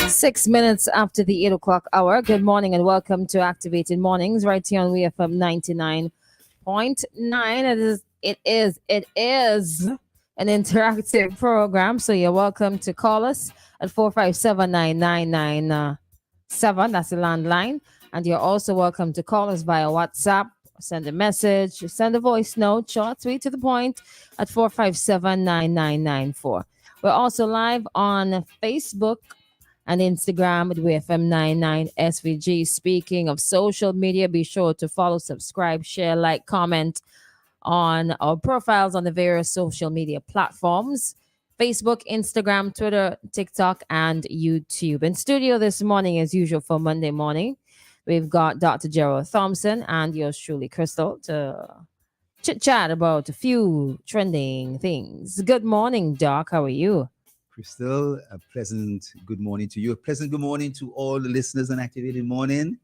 Six minutes after the 8 o'clock hour. Good morning and welcome to Activated Mornings right here on WEFM 99.9. It is an interactive program. So you're welcome to call us at 457-9997. That's the landline. And you're also welcome to call us via WhatsApp, send a message, send a voice note, short, sweet, to the point at 457-9994. We're also live on Facebook and Instagram at WFM99SVG. Speaking of social media, be sure to follow, subscribe, share, like, comment on our profiles on the various social media platforms: Facebook, Instagram, Twitter, TikTok, and YouTube. In studio this morning, as usual, for Monday morning, we've got Dr. Jerrol Thompson and yours truly, Christal, to chit-chat about a few trending things. Good morning, Doc. How are you? Christal, a pleasant good morning to you. A pleasant good morning to all the listeners on Activated Morning.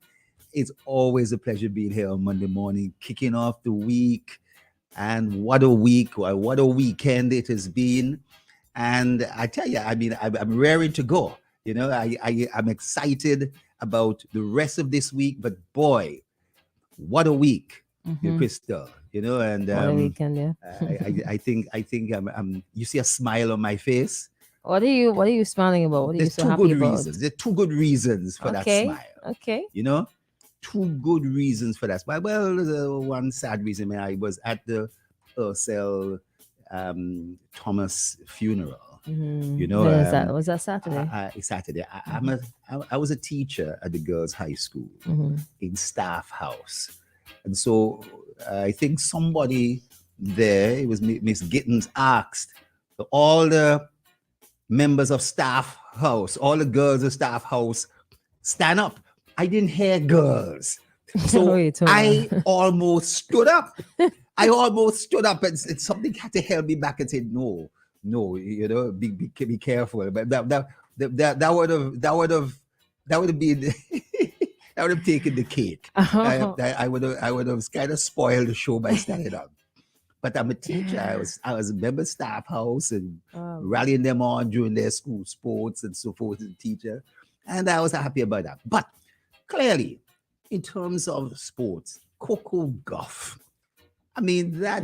It's always a pleasure being here on Monday morning, kicking off the week. And what a week, or what a weekend it has been. And I tell you, I mean, I'm raring to go. You know, I'm excited about the rest of this week. But boy, what a week, Christal. You know, and What a weekend, yeah. I think I'm. You see a smile on my face. What are you smiling about? What are you so happy about? Reasons. There are two good reasons for that smile. Okay. You know, two good reasons for that smile. Well, one sad reason, I was at the Ursel Thomas funeral. You know, was that Saturday? Saturday. I was a teacher at the girls' high school in Staff House, and so I think somebody there, it was Miss Gittins, asked all the members of Staff House, all the girls of Staff House, stand up. I didn't hear girls. So I almost stood up. And something had to help me back and say, no, you know, be careful. But that would have been that would have taken the cake. I would have kind of spoiled the show by standing up. But I'm a teacher. I was a member of Staff House and rallying them on during their school sports and so forth as a teacher. And I was happy about that. But clearly, in terms of sports, Coco Gauff, I mean, that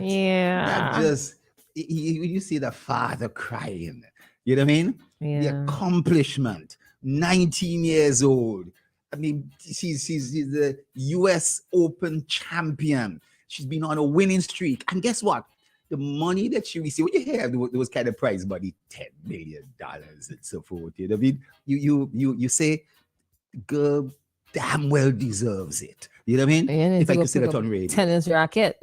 just, you see the father crying. You know what I mean? Yeah. The accomplishment, 19 years old. I mean, she's the US Open champion. She's been on a winning streak. And guess what? The money that she received, when you hear those kind of prize money, $10 million and so forth, you know what I mean? You say, girl damn well deserves it. You know what I mean? If I could say that on radio. Tennis racket.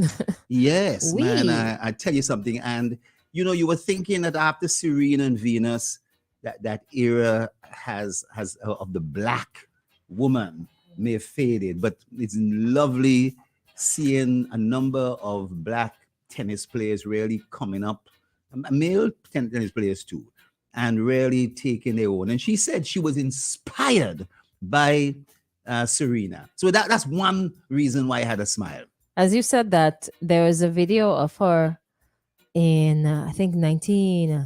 Yes, man, I tell you something. And, you know, you were thinking that after Serena and Venus, that era has of the black woman may have faded, but it's lovely seeing a number of black tennis players really coming up, male tennis players too, and really taking their own. And she said she was inspired by Serena. So that's one reason why I had a smile. As you said that, there was a video of her in, I think, 19...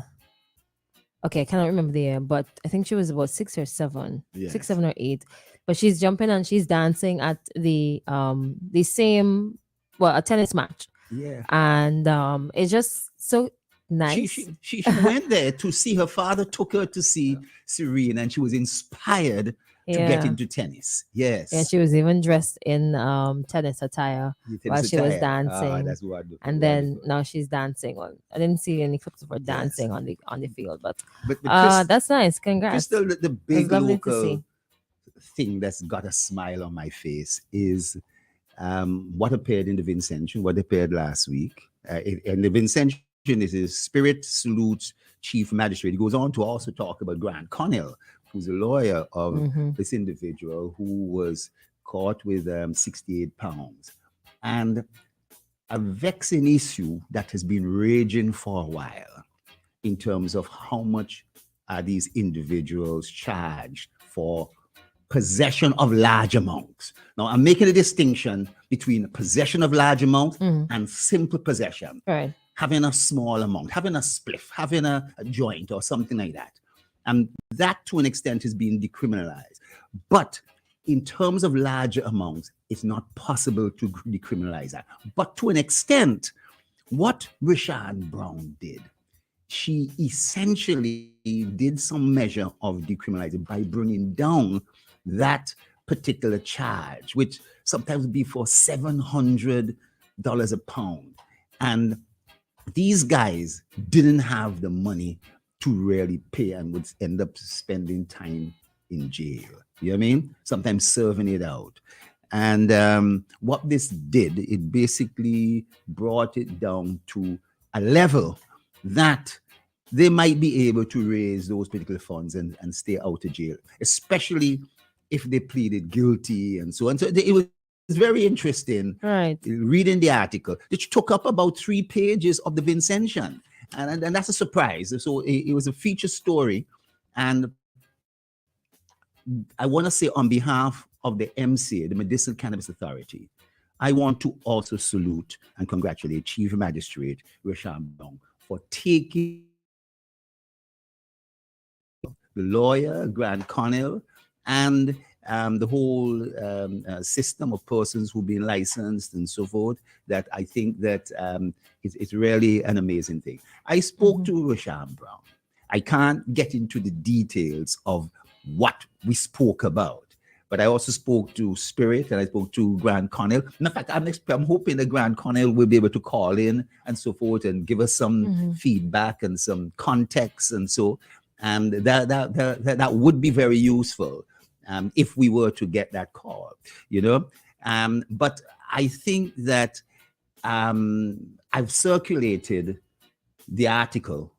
Okay, I cannot remember the year, but I think she was about 6 or 7, Yes. 6, 7 or 8. But she's jumping and she's dancing at the same, a tennis match. Yeah. And it's just so nice. She went there to see, her father took her to see Serena, and she was inspired to get into tennis. Yes. Yeah, she was even dressed in tennis attire while she was dancing. That's wonderful. And then now she's dancing. I didn't see any clips of her dancing on the field, but Chris, that's nice. Congrats. Crystal, the big lovely to local see. thing that's got a smile on my face is what appeared in the Vincentian, what appeared last week. And the Vincentian is his Spirit Salute Chief Magistrate. He goes on to also talk about Grant Connell, who's a lawyer of this individual who was caught with 68 pounds. And a vexing issue that has been raging for a while in terms of how much are these individuals charged for possession of large amounts. Now, I'm making a distinction between possession of large amounts and simple possession. Right. Having a small amount, having a spliff, having a joint or something like that. And that, to an extent, is being decriminalized. But in terms of larger amounts, it's not possible to decriminalize that. But to an extent, what Rashad Brown did, she essentially did some measure of decriminalizing by bringing down that particular charge, which sometimes would be for $700 a pound. And these guys didn't have the money to really pay and would end up spending time in jail. You know what I mean? Sometimes serving it out. And what this did, it basically brought it down to a level that they might be able to raise those particular funds and stay out of jail, especially if they pleaded guilty and so on. So it was very interesting, Right, reading the article. It took up about 3 pages of the Vincentian. And that's a surprise. So it was a feature story. And I want to say on behalf of the MCA, the Medicinal Cannabis Authority, I want to also salute and congratulate Chief Magistrate Rashad Brown for taking the lawyer, Grant Connell, and the whole system of persons who've been licensed and so forth, that I think that it's really an amazing thing. I spoke to Rashad Brown. I can't get into the details of what we spoke about, but I also spoke to Spirit and I spoke to Grant Connell. In fact, I'm hoping that Grant Connell will be able to call in and so forth and give us some feedback and some context and so. And that would be very useful if we were to get that call, you know. But I think that I've circulated the article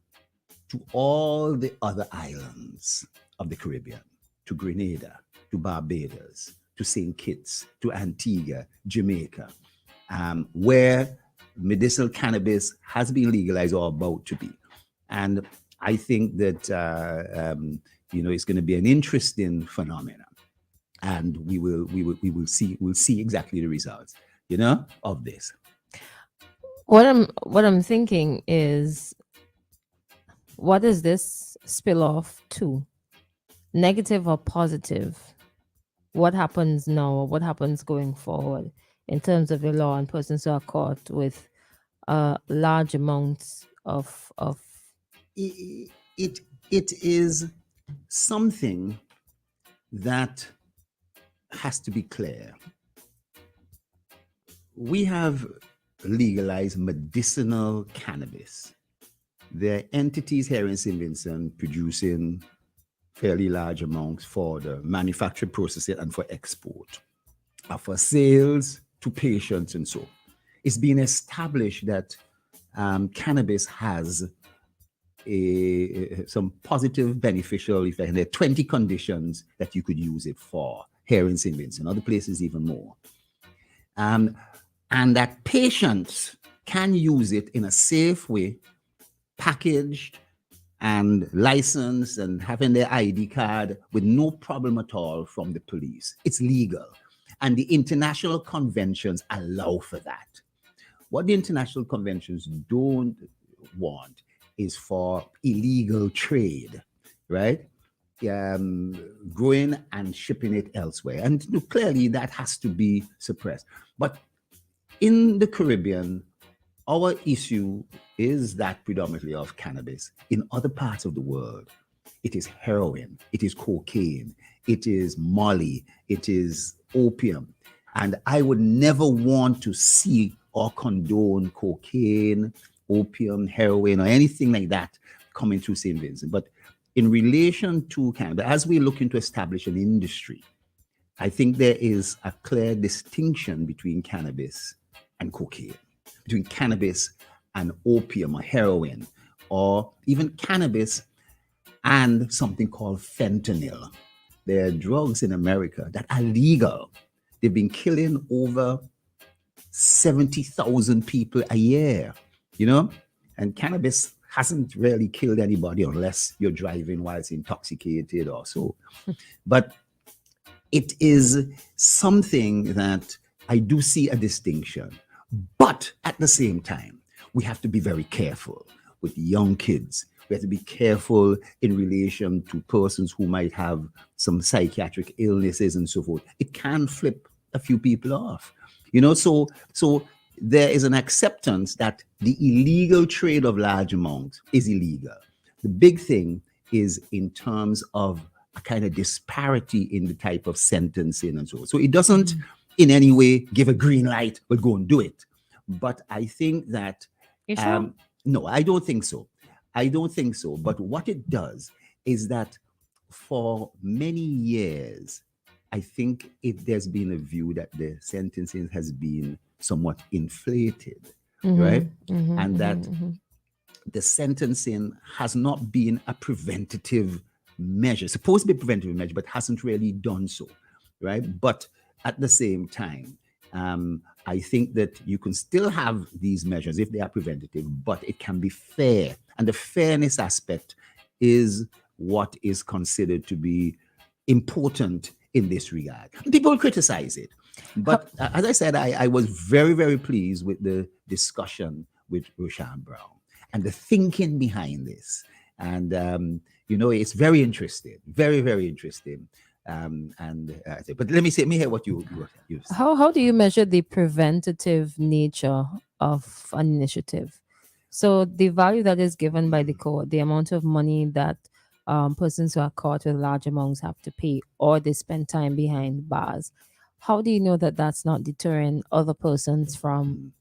to all the other islands of the Caribbean, to Grenada, to Barbados, to St. Kitts, to Antigua, Jamaica, where medicinal cannabis has been legalized or about to be. And I think that it's going to be an interesting phenomenon, and we'll see exactly the results, of this. What I'm thinking is, what does this spill off to? Negative or positive? What happens now, or what happens going forward in terms of the law and persons who are caught with large amounts of it is something that has to be clear. We have legalized medicinal cannabis. There are entities here in St. Vincent producing fairly large amounts for the manufacture, processing, and for export, for sales to patients and so. It's been established that cannabis has some positive beneficial effect. And there are 20 conditions that you could use it for here in St. Vincent, other places even more. And that patients can use it in a safe way, packaged and licensed and having their ID card with no problem at all from the police. It's legal. And the international conventions allow for that. What the international conventions don't want is for illegal trade, right? Growing and shipping it elsewhere. And clearly that has to be suppressed. But in the Caribbean, our issue is that predominantly of cannabis. In other parts of the world, it is heroin, it is cocaine, it is molly, it is opium. And I would never want to see or condone cocaine, opium, heroin, or anything like that coming through St. Vincent. But in relation to cannabis, as we look to establish an industry, I think there is a clear distinction between cannabis and cocaine, between cannabis and opium or heroin, or even cannabis and something called fentanyl. There are drugs in America that are legal. They've been killing over 70,000 people a year, and cannabis hasn't really killed anybody unless you're driving while it's intoxicated or so. But it is something that I do see a distinction. But at the same time, we have to be very careful with young kids. We have to be careful in relation to persons who might have some psychiatric illnesses and so forth. It can flip a few people off. So there is an acceptance that the illegal trade of large amounts is illegal. The big thing is in terms of a kind of disparity in the type of sentencing and so on. So it doesn't in any way give a green light, but go and do it. But I think that, You sure? no, I don't think so. I don't think so. But what it does is that for many years, I think there's been a view that the sentencing has been somewhat inflated, right? And that the sentencing has not been a preventative measure, supposed to be a preventative measure, but hasn't really done so, right? But at the same time, I think that you can still have these measures if they are preventative, but it can be fair. And the fairness aspect is what is considered to be important in this regard. People criticize it. But as I said, I was very, very pleased with the discussion with Roshan Brown and the thinking behind this. And, it's very interesting, very, very interesting. But let me hear what you say. How do you measure the preventative nature of an initiative? So the value that is given by the court, the amount of money that persons who are caught with large amounts have to pay, or they spend time behind bars. How do you know that that's not deterring other persons from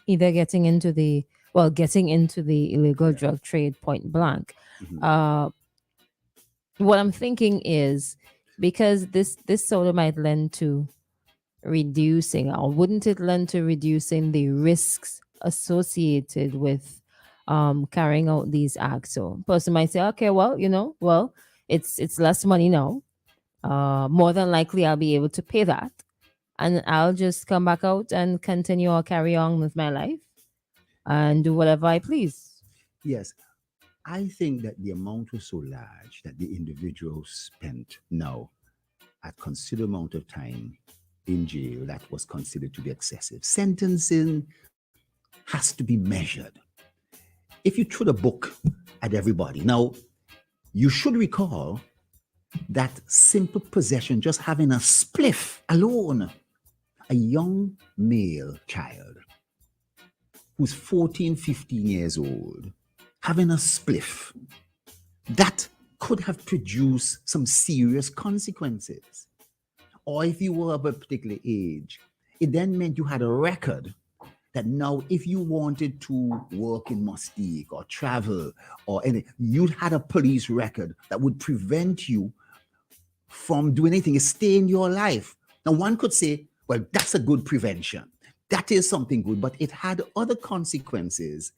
either getting into the illegal drug trade point blank? What I'm thinking is, because this sort of might lend to reducing, or wouldn't it lend to reducing the risks associated with carrying out these acts? So person might say, okay, well, it's less money now. More than likely I'll be able to pay that, and I'll just come back out and continue or carry on with my life and do whatever I please. Yes. I think that the amount was so large that the individual spent now a considerable amount of time in jail that was considered to be excessive. Sentencing has to be measured. If you throw the book at everybody, now you should recall that simple possession, just having a spliff alone, a young male child who's 14, 15 years old, having a spliff, that could have produced some serious consequences. Or if you were of a particular age, it then meant you had a record that now if you wanted to work in Mustique or travel or anything, you had a police record that would prevent you from doing anything, stay in your life. Now one could say, well, that's a good prevention. That is something good, but it had other consequences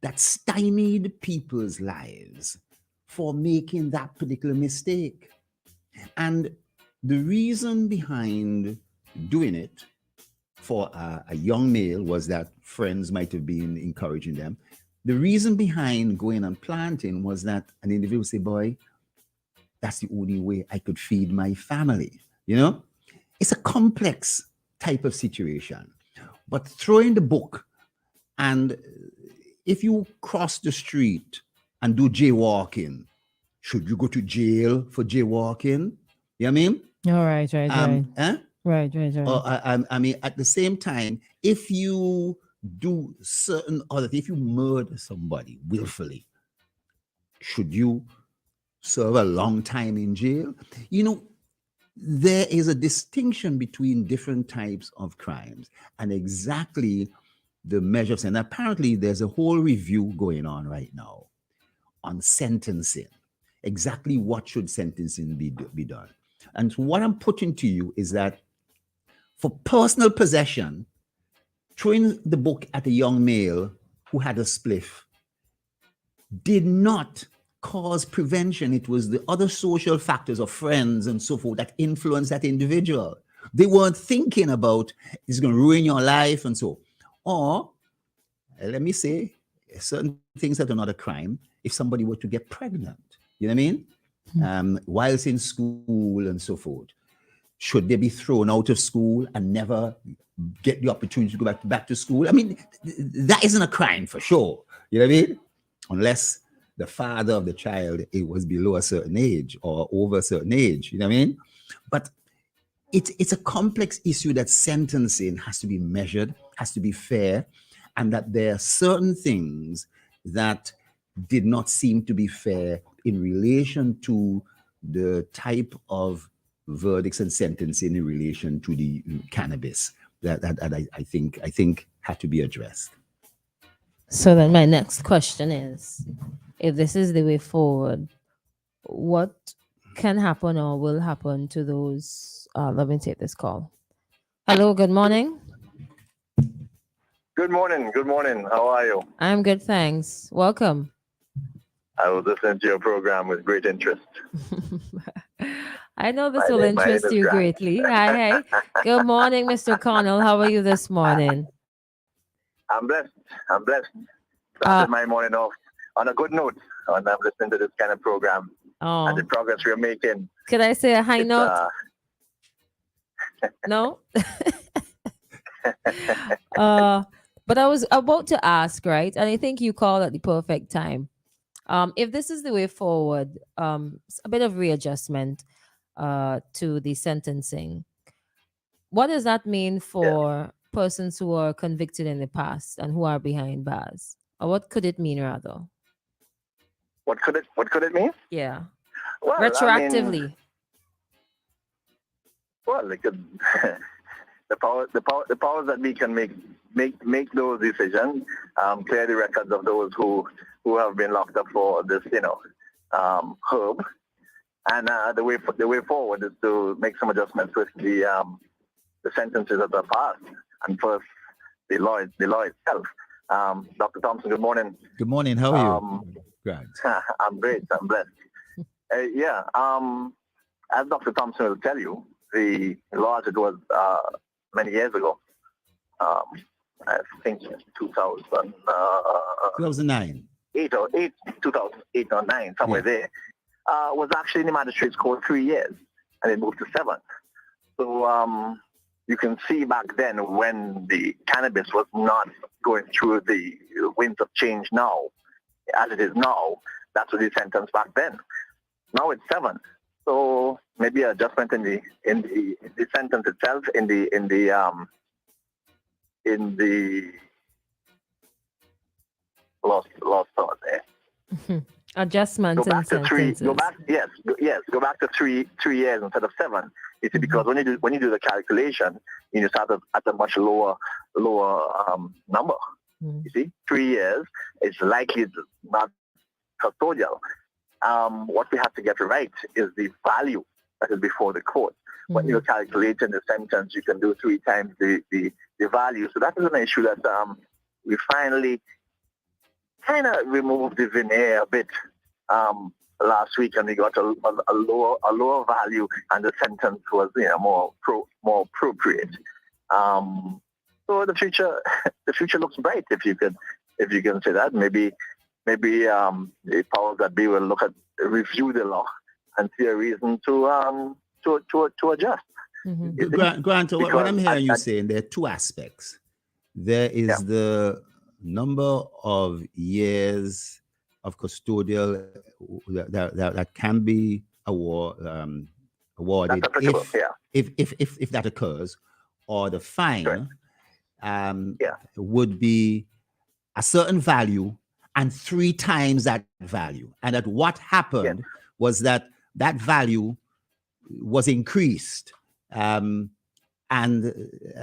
that stymied people's lives for making that particular mistake. And the reason behind doing it for a young male was that friends might have been encouraging them. The reason behind going and planting was that an individual say, boy, that's the only way I could feed my family. It's a complex type of situation. But throwing the book, and if you cross the street and do jaywalking, should you go to jail for jaywalking? You know what I mean? All right. Right. Or, I mean, at the same time, if you do certain other things, if you murder somebody willfully, should you serve a long time in jail? There is a distinction between different types of crimes and exactly the measures. And apparently there's a whole review going on right now on sentencing. Exactly what should sentencing be done? And what I'm putting to you is that for personal possession, throwing the book at a young male who had a spliff did not cause prevention. It was the other social factors of friends and so forth that influenced that individual. They weren't thinking about it's going to ruin your life and so. Or, let me say, certain things that are not a crime, if somebody were to get pregnant, you know what I mean? Whilst in school and so forth. Should they be thrown out of school and never get the opportunity to go back to school? I mean, that isn't a crime for sure. You know what I mean? Unless the father of the child, it was below a certain age or over a certain age. You know what I mean? But it's a complex issue that sentencing has to be measured, has to be fair, and that there are certain things that did not seem to be fair in relation to the type of verdicts and sentencing in relation to the cannabis that I think had to be addressed. So then my next question is, if this is the way forward, what can happen or will happen to those? Let me take this call. Hello, good morning. Good morning. Good morning. How are you? I'm good, thanks. Welcome. I was listening to your program with great interest. I know this will interest you greatly. Hi. Good morning, Mr. Connell. How are you this morning? I'm blessed. Started my morning off on a good note. And I'm listening to this kind of program and the progress we're making. Could I say a high note? No? But I was about to ask, right? And I think you called at the perfect time. If this is the way forward, a bit of readjustment to the sentencing, what does that mean for persons who are convicted in the past and who are behind bars? Or what could it mean, rather? What could it mean? Yeah. Well, retroactively. They could the powers that we can make those decisions, clear the records of those who have been locked up for this, herb. And the way forward is to make some adjustments with the sentences that are passed, and first the law itself. Dr. Thompson, good morning. Good morning. How are you? Great. I'm great. I'm blessed. As Dr. Thompson will tell you, the law as it was many years ago, I think 2009. 2008 or 9, somewhere there, was actually in the magistrate's court 3 years, and it moved to 7. So you can see back then when the cannabis was not going through the winds of change now, as it is now, that's what they sentenced back then. Now it's 7. So maybe adjustment in the sentence itself, in the lost thought there. Adjustments go back and to three. sentences. Go back to 3 years instead of 7. You see, because when you do the calculation, you start at a much lower number. Mm-hmm. You see, 3 years is likely not custodial. What we have to get right is the value that is before the court. Mm-hmm. When you're calculating the sentence, you can do 3 times the value. So that is an issue that we finally kind of removed the veneer a bit last week, and we got a lower value, and the sentence was more appropriate. So the future looks bright, if you can say that. Maybe the powers that be will review the law and see a reason to adjust. Mm-hmm. Grant, what I'm hearing you saying, there are 2 aspects. There is the number of years of custodial that can be awarded if that occurs, or the fine would be a certain value and 3 times that value. And that what happened was that value was increased. And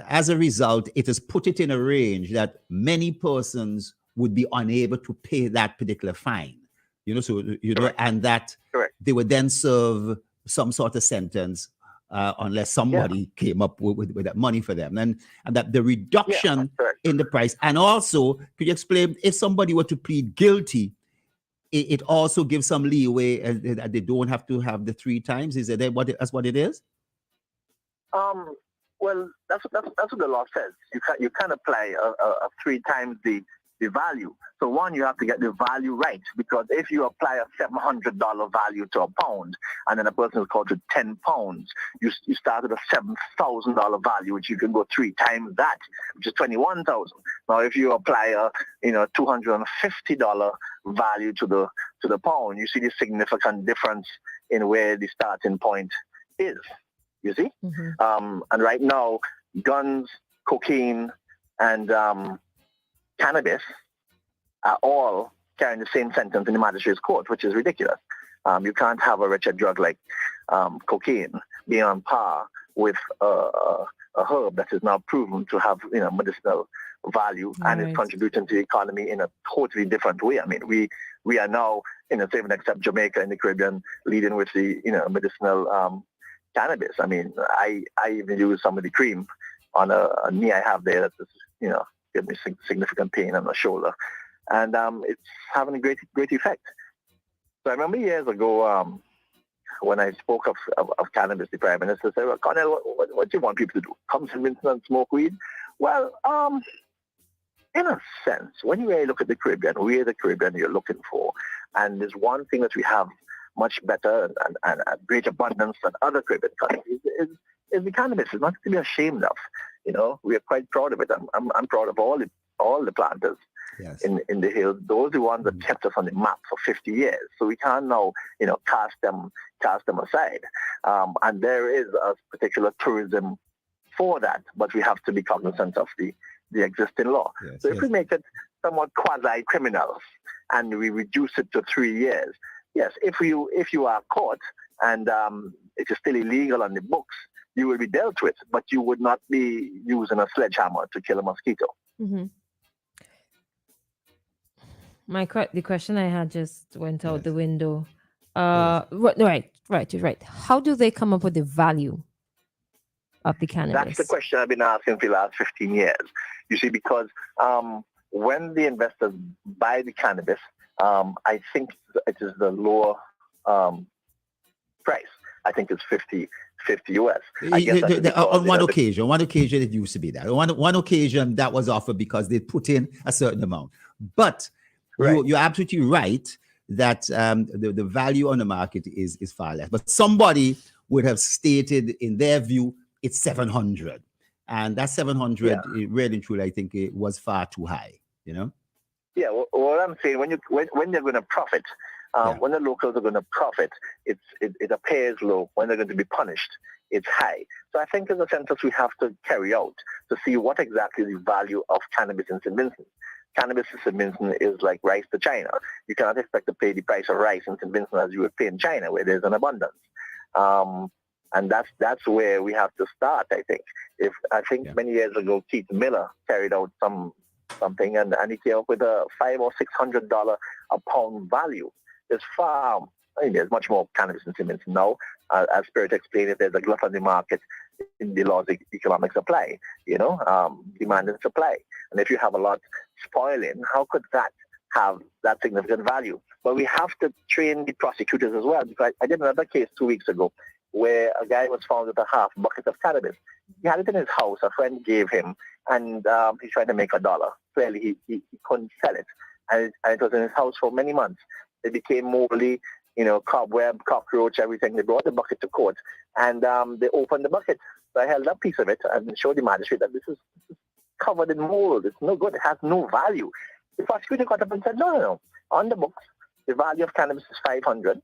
as a result, it has put it in a range that many persons would be unable to pay that particular fine. And that they would then serve some sort of sentence unless somebody came up with that money for them. And that the reduction in the price. And also, could you explain, if somebody were to plead guilty, it also gives some leeway and they don't have to have the 3 times? Is that what it is? Well, that's what the law says. You can apply a 3 times the the value. So one, you have to get the value right, because if you apply a $700 value to a pound and then a person is called to 10 pounds, you start with a $7,000 value, which you can go 3 times that, which is 21,000. Now, if you apply a $250 value to the pound, you see the significant difference in where the starting point is. You see, and right now, guns, cocaine, and cannabis are all carrying the same sentence in the magistrate's court, which is ridiculous. You can't have a wretched drug like cocaine being on par with a herb that is now proven to have medicinal value and is contributing to the economy in a totally different way. I mean, we are now, saving except Jamaica in the Caribbean, leading with the medicinal cannabis. I mean, I even use some of the cream on a knee I have there that is, give me significant pain on the shoulder, and it's having a great effect. So I remember years ago when I spoke of cannabis, the Prime Minister said, "Well, Cornell, what do you want people to do? Come to Vincent and smoke weed?" Well, in a sense, when you really look at the Caribbean, we're the Caribbean you're looking for, and there's one thing that we have much better and great abundance than other Caribbean countries is the cannabis. It's not to be ashamed of. We are quite proud of it. I'm proud of all the planters in the hills. Those are the ones that kept us on the map for 50 years. So we can't now, cast them aside. And there is a particular tourism for that, but we have to be cognizant of the existing law. So if we make it somewhat quasi-criminal and we reduce it to 3 years, yes, if you are caught and it is still illegal on the books, you will be dealt with, but you would not be using a sledgehammer to kill a mosquito. Mm-hmm. The question I had just went out the window. Right. How do they come up with the value of the cannabis? That's the question I've been asking for the last 15 years. You see, because when the investors buy the cannabis, I think it is the lower price. I think it's 50 US. On one occasion it used to be that. On one occasion that was offered because they put in a certain amount. But you're absolutely right that the value on the market is far less. But somebody would have stated in their view it's 700. And that 700, really and truly, I think it was far too high, Yeah, well, what I'm saying, when they're going to profit, when the locals are going to profit, it appears low. When they're going to be punished, it's high. So I think there's a census we have to carry out to see what exactly the value of cannabis in St. Vincent. Cannabis in St. Vincent is like rice to China. You cannot expect to pay the price of rice in St. Vincent as you would pay in China, where there's an abundance. And that's where we have to start, I think. Many years ago, Keith Miller carried out something and he came up with a $500 or $600 a pound value. There's much more cannabis in St. Vincent now. As Spirit explained, if there's a glut on the market, in the laws of economic supply, demand and supply. And if you have a lot spoiling, how could that have that significant value? But we have to train the prosecutors as well. Because I did another case 2 weeks ago where a guy was found with a half bucket of cannabis. He had it in his house. A friend gave him, and he tried to make $1. Clearly, he couldn't sell it. And it was in his house for many months. It became moldy, cobweb, cockroach, everything. They brought the bucket to court, and they opened the bucket. So I held a piece of it and showed the magistrate that this is covered in mold. It's no good. It has no value. The prosecutor got up and said, no. On the books, the value of cannabis is 500,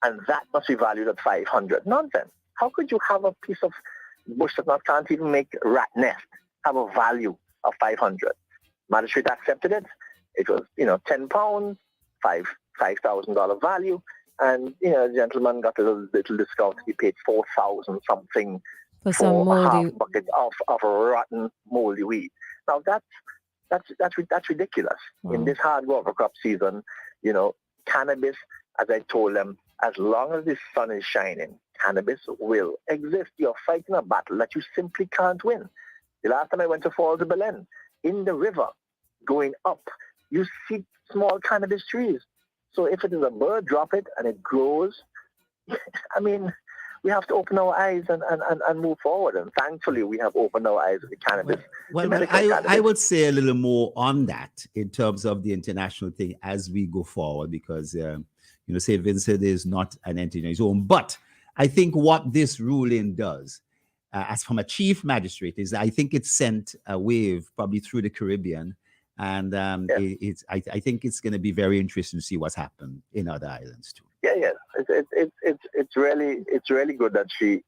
and that must be valued at 500. Nonsense. How could you have a piece of bush that can't even make a rat nest have a value of 500? Magistrate accepted it. It was, 10 pounds, $5,000 value, and the gentleman got a little discount. He paid 4,000 something for a half bucket of a rotten moldy weed. Now that's ridiculous. In this hard water crop season, cannabis, as I told them, as long as the sun is shining, cannabis will exist. You're fighting a battle that you simply can't win. The last time I went to Falls of Belen, in the river, going up, you see small cannabis trees. So if it is a bird, drop it and it grows. I mean, we have to open our eyes and move forward. And thankfully, we have opened our eyes with the cannabis. Well, the well, medical I cannabis. would say a little more on that in terms of the international thing as we go forward, because St. Vincent is not an entity on its own. But I think what this ruling does, as from a chief magistrate, is I think it sent a wave probably through the Caribbean, and I think it's going to be very interesting to see what's happened in other islands too. Yeah. It's really good that she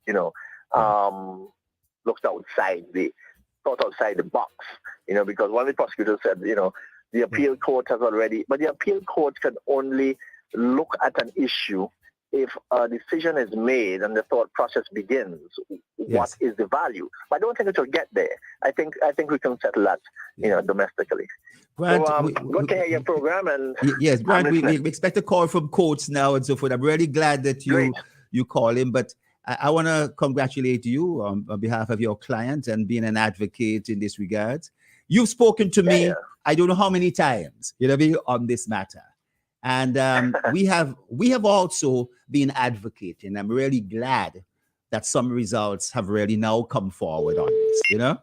looked thought outside the box, because one of the prosecutors said, the appeal court has already, but the appeal court can only look at an issue if a decision is made and the thought process begins. What is the value? But I don't think it will get there. I think we can settle that, domestically. Grant, So, good to hear your program. And yes, Grant, we expect a call from courts now and so forth. I'm really glad that you call him, but I want to congratulate you on behalf of your client and being an advocate in this regard. You've spoken to me, I don't know how many times, on this matter. And we have also been advocating. I'm really glad that some results have really now come forward on this,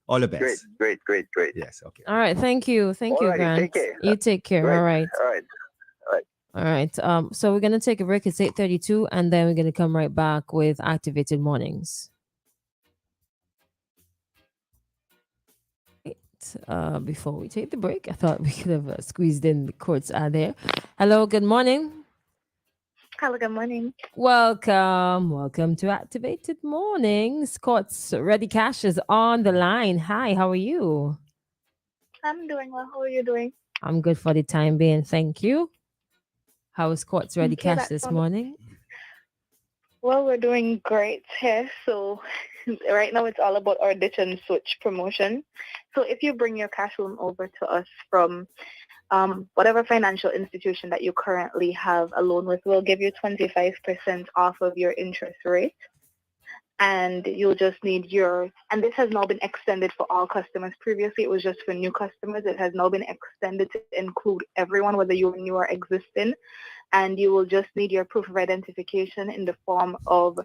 All the best. Great. Yes, okay. All right, thank you, Grant. Take care. You take care. Great. All right. All right. So we're gonna take a break. It's 8:32, and then we're gonna come right back with Activated Mornings. Before we take the break, I thought we could have squeezed in the courts are there. Hello, good morning. Hello, good morning. Welcome to Activated Mornings. Courts Ready Cash is on the line. Hi, how are you? I'm doing well. How are you doing? I'm good for the time being. Thank you. How is Courts Ready Cash this morning? Well, we're doing great here. So right now it's all about our ditch and switch promotion. So if you bring your cash loan over to us from whatever financial institution that you currently have a loan with, we'll give you 25% off of your interest rate. And you'll just need and this has now been extended for all customers. Previously, it was just for new customers. It has now been extended to include everyone, whether you're new or existing. And you will just need your proof of identification in the form of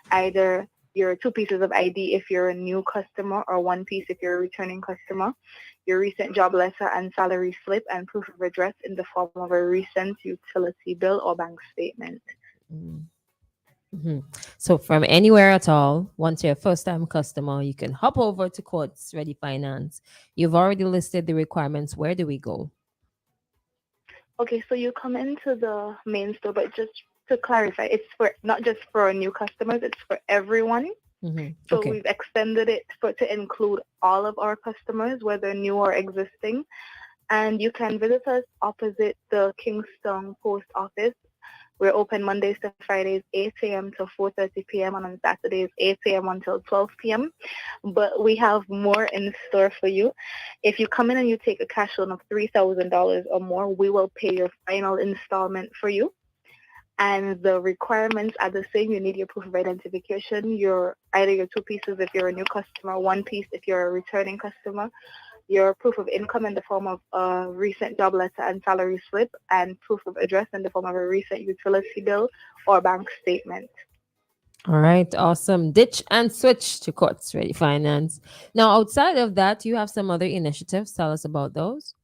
either your 2 pieces of ID if you're a new customer, or 1 piece if you're a returning customer, your recent job letter and salary slip, and proof of address in the form of a recent utility bill or bank statement. Mm-hmm. So from anywhere at all, once you're a first-time customer, you can hop over to Courts Ready Finance. You've already listed the requirements. Where do we go? Okay, so you come into the main store, but just to clarify, it's for not just for new customers, it's for everyone. Mm-hmm. So Okay. we've extended it to include all of our customers, whether new or existing. And you can visit us opposite the Kingston Post Office. We're open Mondays to Fridays, 8 a.m. to 4:30 p.m. and on Saturdays, 8 a.m. until 12 p.m. But we have more in store for you. If you come in and you take a cash loan of $3,000 or more, we will pay your final installment for you. And the requirements are the same. You need your proof of identification, either your 2 pieces if you're a new customer, 1 piece if you're a returning customer, your proof of income in the form of a recent job letter and salary slip, and proof of address in the form of a recent utility bill or bank statement. All right, awesome. Ditch and switch to Courts Ready Finance. Now, outside of that, you have some other initiatives. Tell us about those.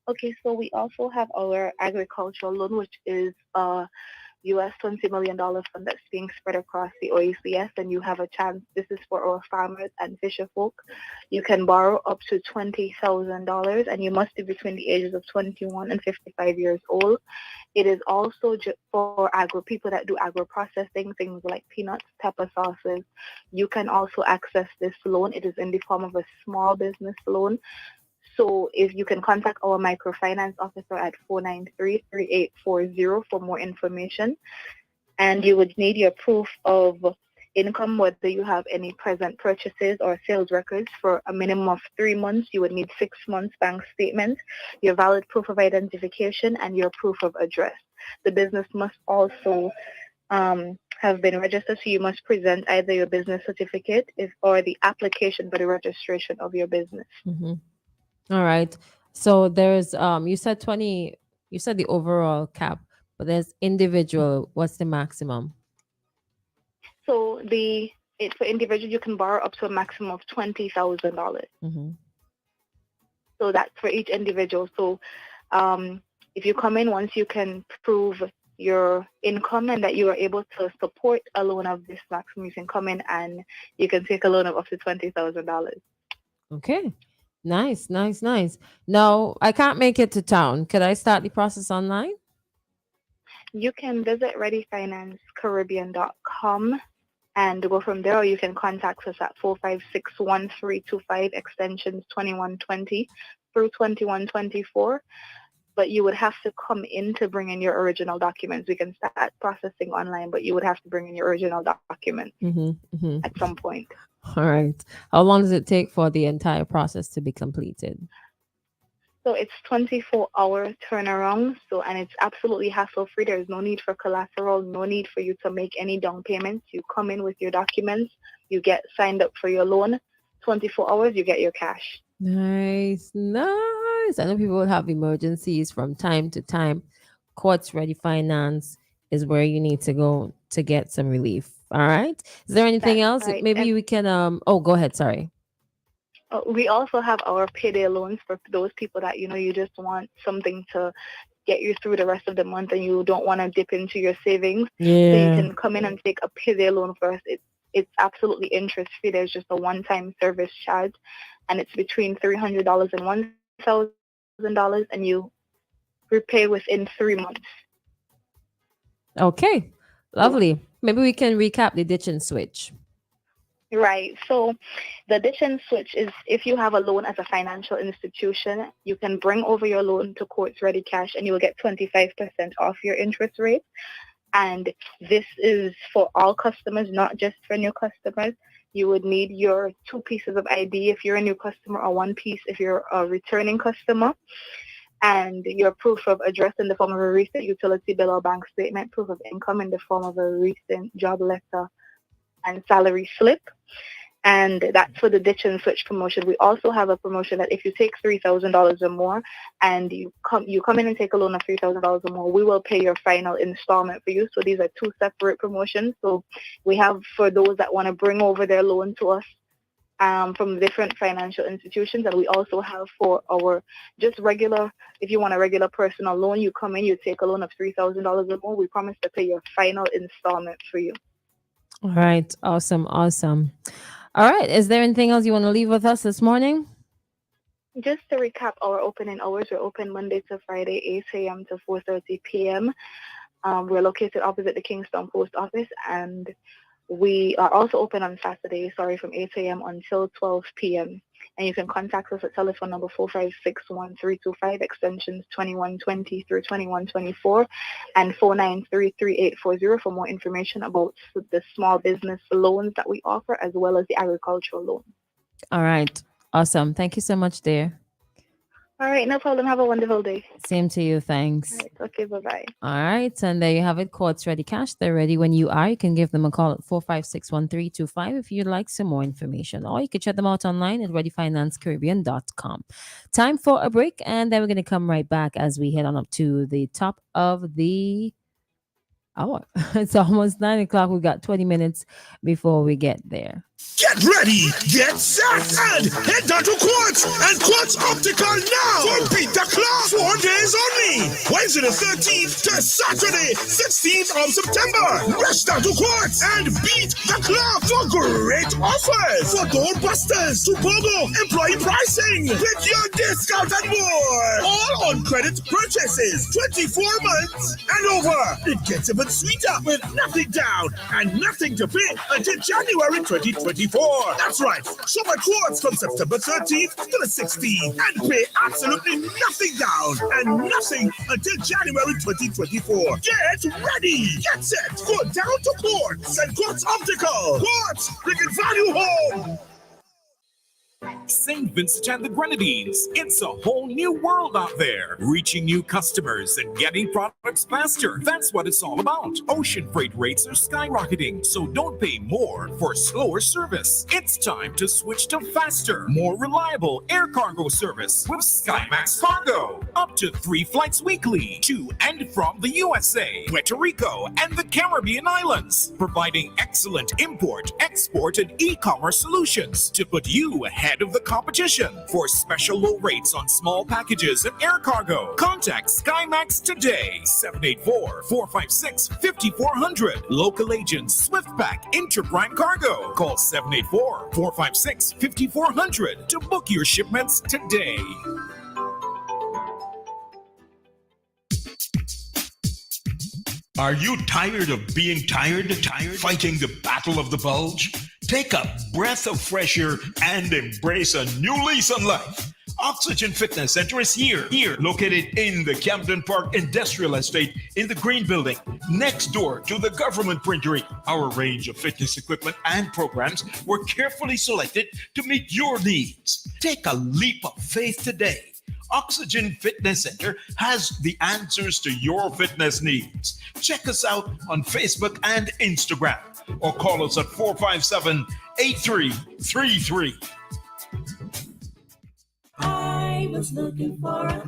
Okay, so we also have our agricultural loan, which is US $20 million fund that's being spread across the OECS, and you have a chance. This is for our farmers and fisher folk. You can borrow up to $20,000, and you must be between the ages of 21 and 55 years old. It is also for people that do agro processing, things like peanuts, pepper sauces. You can also access this loan. It is in the form of a small business loan. So if you can contact our microfinance officer at 493-3840 for more information. And you would need your proof of income, whether you have any present purchases or sales records for a minimum of 3 months. You would need 6 months bank statement, your valid proof of identification, and your proof of address. The business must also have been registered, so you must present either your business certificate or the application for the registration of your business. Mm-hmm. All right. So there's you said 20, you said the overall cap, but there's individual. What's the maximum? So for individuals, you can borrow up to a maximum of $20,000. Mm-hmm. So that's for each individual. So if you come in, once you can prove your income and that you are able to support a loan of this maximum, you can come in and you can take a loan of up to $20,000. Okay. Nice, nice, nice. No, I can't make it to town. Could I start the process online? You can visit readyfinancecaribbean.com and go from there, or you can contact us at 456-1325 extensions 2120 through 2124. But you would have to come in to bring in your original documents. We can start processing online, but you would have to bring in your original documents Mm-hmm. Mm-hmm. at some point. All right. How long does it take for the entire process to be completed? So it's 24-hour turnaround. And it's absolutely hassle-free. There's no need for collateral, no need for you to make any down payments. You come in with your documents, you get signed up for your loan. 24 hours, you get your cash. Nice, nice. I know people will have emergencies from time to time. Courts Ready Finance is where you need to go to get some relief. All right. Is there anything That's else? right. Maybe And we can go ahead. Sorry. we also have our payday loans for those people that, you just want something to get you through the rest of the month and you don't want to dip into your savings. So you can come in and take a payday loan first. It's absolutely interest free. There's just a one-time service charge, and it's between $300 and $1,000, and you repay within 3 months. Okay. Lovely. Maybe we can recap the ditch and switch. Right. So the ditch and switch is if you have a loan as a financial institution, you can bring over your loan to Courts Ready Cash and you will get 25% off your interest rate. And this is for all customers, not just for new customers. You would need your 2 pieces of ID if you're a new customer, or 1 piece if you're a returning customer, and your proof of address in the form of a recent utility bill or bank statement, proof of income in the form of a recent job letter and salary slip. And that's for the ditch and switch promotion. We also have a promotion that if you take $3,000 or more and you come in and take a loan of $3,000 or more, we will pay your final installment for you. So these are 2 separate promotions. So we have for those that want to bring over their loan to us from different financial institutions, and we also have for our just regular, if you want a regular personal loan, you come in, you take a loan of $3,000 or more, we promise to pay your final installment for you. All right. Awesome. Awesome. All right. Is there anything else you want to leave with us this morning? Just to recap our opening hours, we're open Monday to Friday, 8 a.m. to 4:30 p.m. We're located opposite the Kingston Post Office, and we are also open on Saturday, from 8 a.m. until 12 p.m. And you can contact us at telephone number 456-1325, extensions 2120 through 2124, and 493-3840 for more information about the small business loans that we offer, as well as the agricultural loan. All right. Awesome. Thank you so much, dear. All right, no problem. Have a wonderful day. Same to you. Thanks. All right, okay, bye-bye. All right. And there you have it. Courts Ready Cash. They're ready when you are. You can give them a call at 456-1325 if you'd like some more information. Or you can check them out online at readyfinancecaribbean.com. Time for a break. And then we're going to come right back as we head on up to the top of the hour. It's almost 9 o'clock. We've got 20 minutes before we get there. Get ready, get set, and head down to Quartz and Quartz Optical now for Beat the Clock. 4 days only. Wednesday the 13th to Saturday 16th of September. Rush down to Quartz and beat the clock for great offers. For Doorbusters, to BOGO, employee pricing, pick your discount and more. All on credit purchases, 24 months and over. It gets even sweeter with nothing down and nothing to pay until January 2024. That's right. Shop at Quartz from September 13th to the 16th and pay absolutely nothing down and nothing until January 2024. Get ready. Get set. Go down to Quartz and Quartz Optical. Quartz, bringing value home. St. Vincent and the Grenadines. It's a whole new world out there. Reaching new customers and getting products faster. That's what it's all about. Ocean freight rates are skyrocketing, so don't pay more for slower service. It's time to switch to faster, more reliable air cargo service with SkyMax Cargo. Up to 3 flights weekly to and from the USA, Puerto Rico, and the Caribbean islands, providing excellent import, export, and e-commerce solutions to put you ahead of the competition. For special low rates on small packages and air cargo, contact SkyMax today. 784-456-5400. Local agents SwiftPack Interprime Cargo. Call 784-456-5400 to book your shipments today. Are you tired of being tired? Fighting the battle of the bulge? Take a breath of fresh air and embrace a new lease on life. Oxygen Fitness Center is here, located in the Camden Park Industrial Estate in the Green Building, next door to the government printery. Our range of fitness equipment and programs were carefully selected to meet your needs. Take a leap of faith today. Oxygen Fitness Center has the answers to your fitness needs. Check us out on Facebook and Instagram or call us at 457-8333. I was looking for a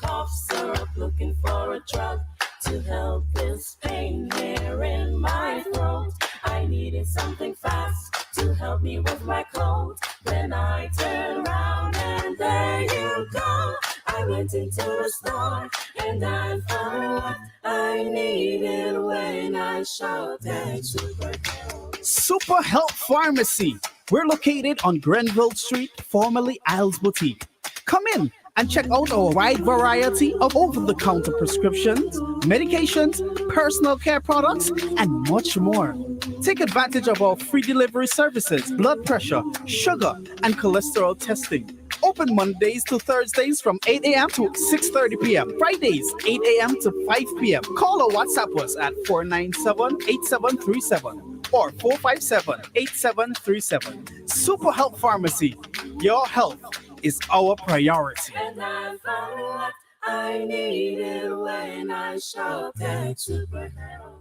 cough syrup, looking for a drug to help this pain here in my throat. I needed something fast to help me with my cold. Then I turned around and there you go. I went into the store and I found what I needed when I shouted Super Health. Super Health Pharmacy. We're located on Grenville Street, formerly Isles Boutique. Come in and check out our wide variety of over-the-counter prescriptions, medications, personal care products, and much more. Take advantage of our free delivery services, blood pressure, sugar, and cholesterol testing. Open Mondays to Thursdays from 8 a.m. to 6:30 p.m. Fridays, 8 a.m. to 5 p.m. Call or WhatsApp us at 497-8737 or 457-8737. Super Health Pharmacy. Your health is our priority. And I found what I needed when I shouted Super Health.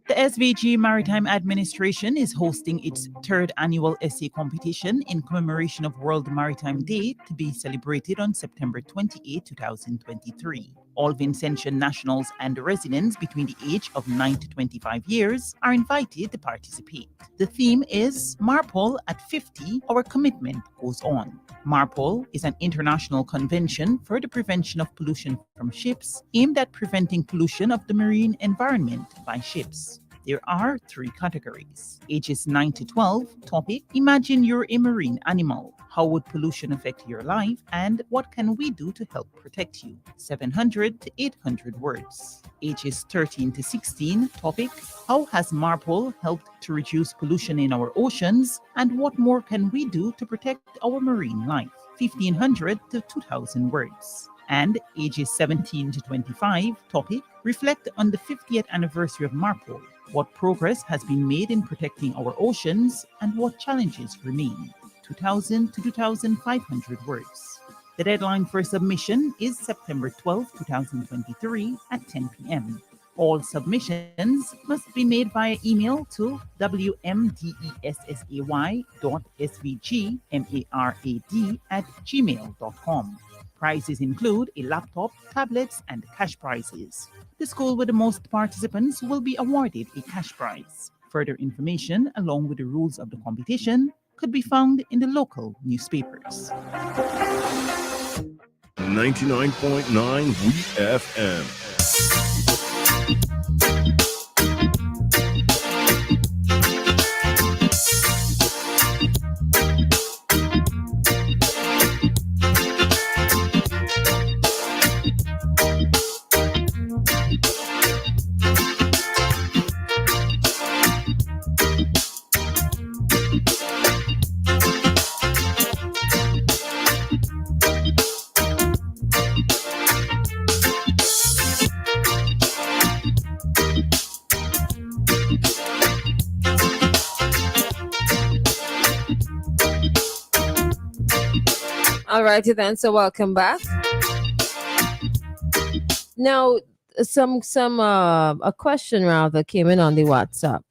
The SVG Maritime Administration is hosting its 3rd annual essay competition in commemoration of World Maritime Day to be celebrated on September 28, 2023. All Vincentian nationals and residents between the age of 9 to 25 years are invited to participate. The theme is MARPOL at 50, Our Commitment Goes On. MARPOL is an international convention for the prevention of pollution from ships aimed at preventing pollution of the marine environment by ships. There are 3 categories. Ages 9 to 12, topic, Imagine you're a marine animal. How would pollution affect your life? And what can we do to help protect you? 700 to 800 words. Ages 13 to 16, topic, How has MARPOL helped to reduce pollution in our oceans? And what more can we do to protect our marine life? 1500 to 2000 words. And ages 17 to 25, topic, Reflect on the 50th anniversary of MARPOL. What progress has been made in protecting our oceans and what challenges remain? 2,000 to 2,500 words. The deadline for submission is September 12, 2023 at 10 p.m. All submissions must be made via email to wmdessay.svgmarad@gmail.com. Prizes include a laptop, tablets, and cash prizes. The school with the most participants will be awarded a cash prize. Further information, along with the rules of the competition, could be found in the local newspapers. 99.9 WEFM. All righty then. So welcome back. Now, a question rather came in on the WhatsApp.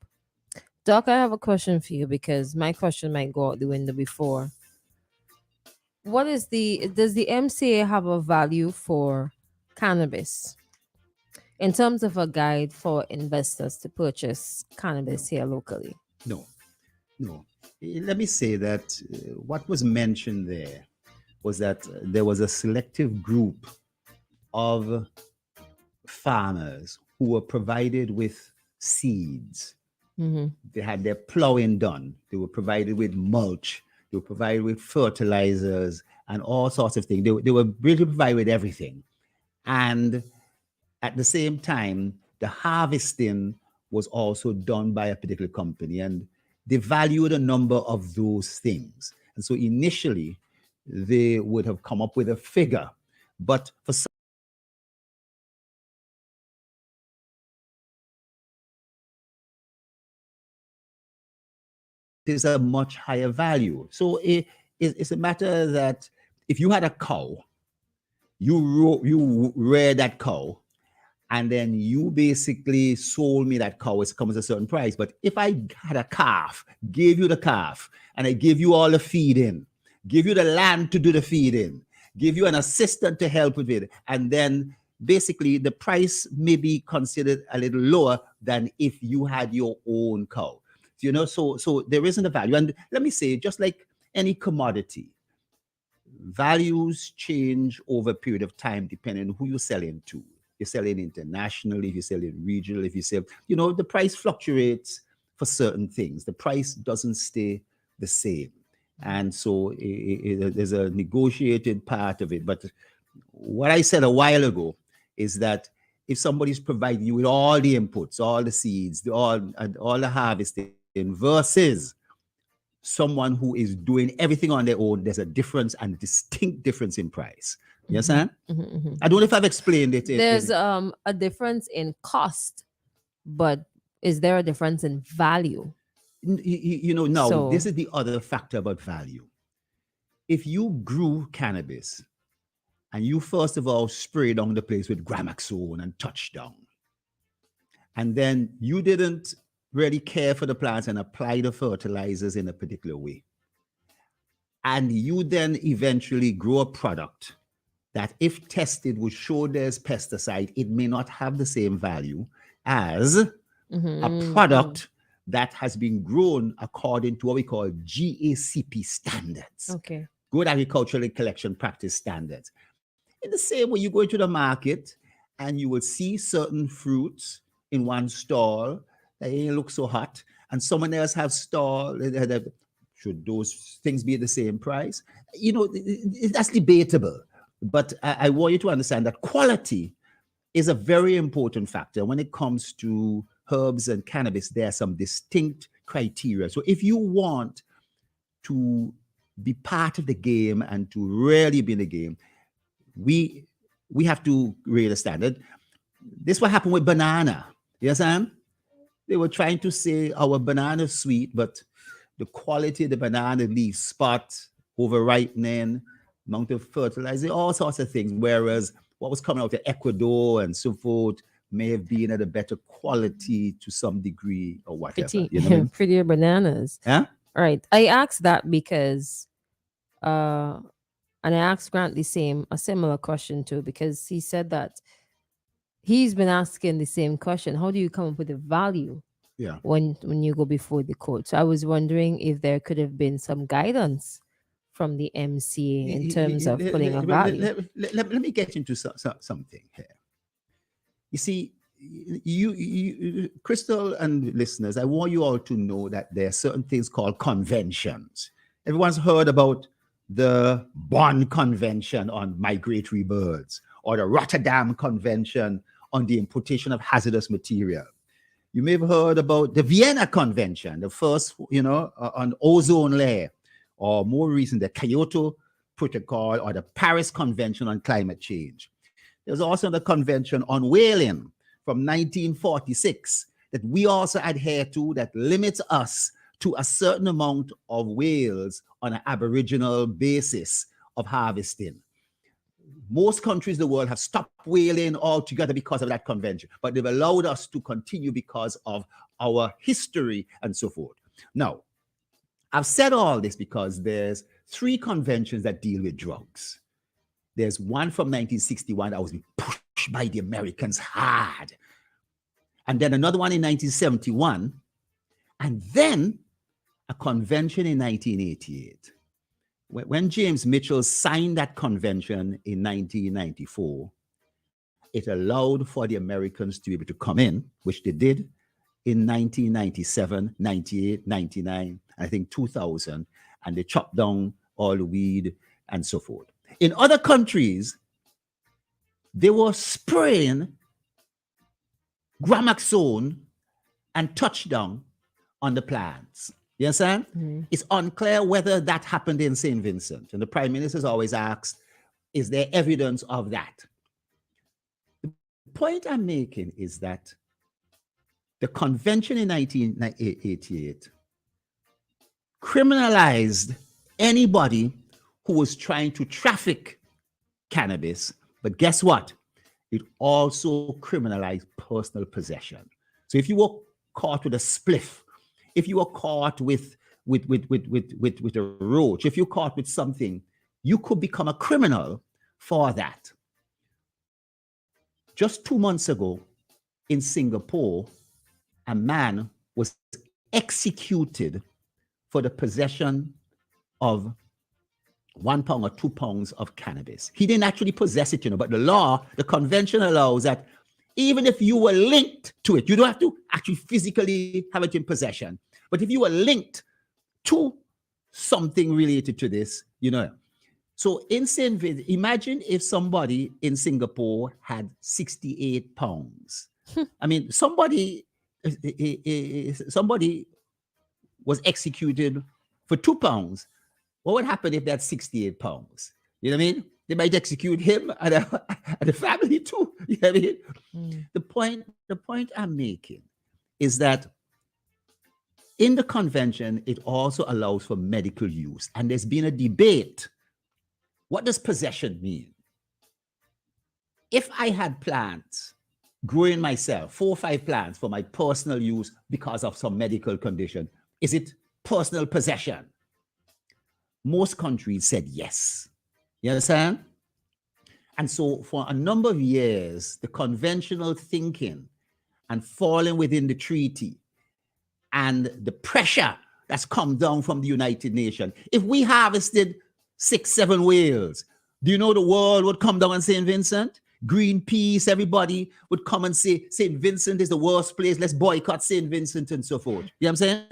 Doc, I have a question for you because my question might go out the window before. Does the MCA have a value for cannabis in terms of a guide for investors to purchase cannabis here locally? No. Let me say that what was mentioned there was that there was a selective group of farmers who were provided with seeds. They had their plowing done. They were provided with mulch. They were provided with fertilizers and all sorts of things. They were really provided with everything. And at the same time, the harvesting was also done by a particular company, and they valued a number of those things. And so initially, they would have come up with a figure. But for some, there's a much higher value. So it's a matter that if you had a cow, you reared that cow, and then you basically sold me that cow, it comes at a certain price. But if I had a calf, gave you the calf, and I give you all the feeding, give you the land to do the feeding, give you an assistant to help with it, and then basically the price may be considered a little lower than if you had your own cow. You know, so there isn't a value. And let me say, just like any commodity, values change over a period of time depending on who you're selling to. You're selling internationally, if you're selling regional, if you sell, you know, the price fluctuates for certain things. The price doesn't stay the same. And so there's a negotiated part of it. But what I said a while ago is that if somebody's providing you with all the inputs, all the seeds, all the harvesting versus someone who is doing everything on their own, there's a difference, and a distinct difference in price. You understand? I don't know if I've explained it. There's a difference in cost, but is there a difference in value? You know, now this is the other factor about value. If you grew cannabis and you first of all sprayed on the place with Gramaxone and touchdown, and then you didn't really care for the plants and apply the fertilizers in a particular way, and you then eventually grow a product that if tested would show there's pesticide, it may not have the same value as a product that has been grown according to what we call GACP standards. Okay. Good Agricultural Collection Practice Standards. In the same way, you go into the market and you will see certain fruits in one stall that ain't look so hot, and someone else have stall. Should those things be at the same price? You know, that's debatable. But I want you to understand that quality is a very important factor. When it comes to herbs and cannabis, there are some distinct criteria. So if you want to be part of the game and to really be in the game, we have to raise the standard. This is what happened with banana. You understand? They were trying to say our banana is sweet, but the quality of the banana leaves spot, over-ripening, amount of fertilizer, all sorts of things. Whereas what was coming out of Ecuador and so forth may have been at a better quality to some degree or whatever. You know what I mean? Prettier bananas. Yeah. All right. I asked that because, and I asked Grant a similar question too, because he said that he's been asking the same question. How do you come up with a value? Yeah. When you go before the court? So I was wondering if there could have been some guidance from the MCA in terms of putting a value. Let me get into something here. You see, you Christal and listeners, I want you all to know that there are certain things called conventions. Everyone's heard about the Bonn Convention on migratory birds or the Rotterdam Convention on the importation of hazardous material. You may have heard about the Vienna Convention, the first, on ozone layer, or more recent, the Kyoto Protocol or the Paris Convention on climate change. There's also the Convention on Whaling from 1946 that we also adhere to, that limits us to a certain amount of whales on an aboriginal basis of harvesting. Most countries in the world have stopped whaling altogether because of that convention, but they've allowed us to continue because of our history and so forth. Now, I've said all this because there's 3 conventions that deal with drugs. There's one from 1961 that was pushed by the Americans hard. And then another one in 1971. And then a convention in 1988. When James Mitchell signed that convention in 1994, it allowed for the Americans to be able to come in, which they did in 1997, 98, 99, I think 2000, and they chopped down all the weed and so forth. In other countries, they were spraying Gramaxone and touchdown on the plants. You understand? Mm-hmm. It's unclear whether that happened in St. Vincent. And the Prime Minister's always asked, is there evidence of that? The point I'm making is that the convention in 1988 criminalized anybody who was trying to traffic cannabis. But guess what? It also criminalized personal possession. So if you were caught with a spliff, if you were caught with a roach, if you're caught with something, you could become a criminal for that. Just 2 months ago in Singapore, a man was executed for the possession of 1 pound or 2 pounds of cannabis. He didn't actually possess it, but the law, the convention allows that even if you were linked to it, you don't have to actually physically have it in possession. But if you were linked to something related to this, So in St. Vincent, imagine if somebody in Singapore had 68 pounds. I mean, somebody was executed for 2 pounds. What would happen if they had 68 pounds? You know what I mean? They might execute him and the family too. You know what I mean? Mm. The point I'm making is that in the convention, it also allows for medical use. And there's been a debate. What does possession mean? If I had plants growing myself, 4 or 5 plants for my personal use because of some medical condition, is it personal possession? Most countries said yes. You understand? And so for a number of years, the conventional thinking and falling within the treaty and the pressure that's come down from the United Nations. If we harvested 6, 7 whales, do you know the world would come down on St. Vincent? Greenpeace, everybody would come and say, St. Vincent is the worst place. Let's boycott St. Vincent and so forth. You know what I'm saying?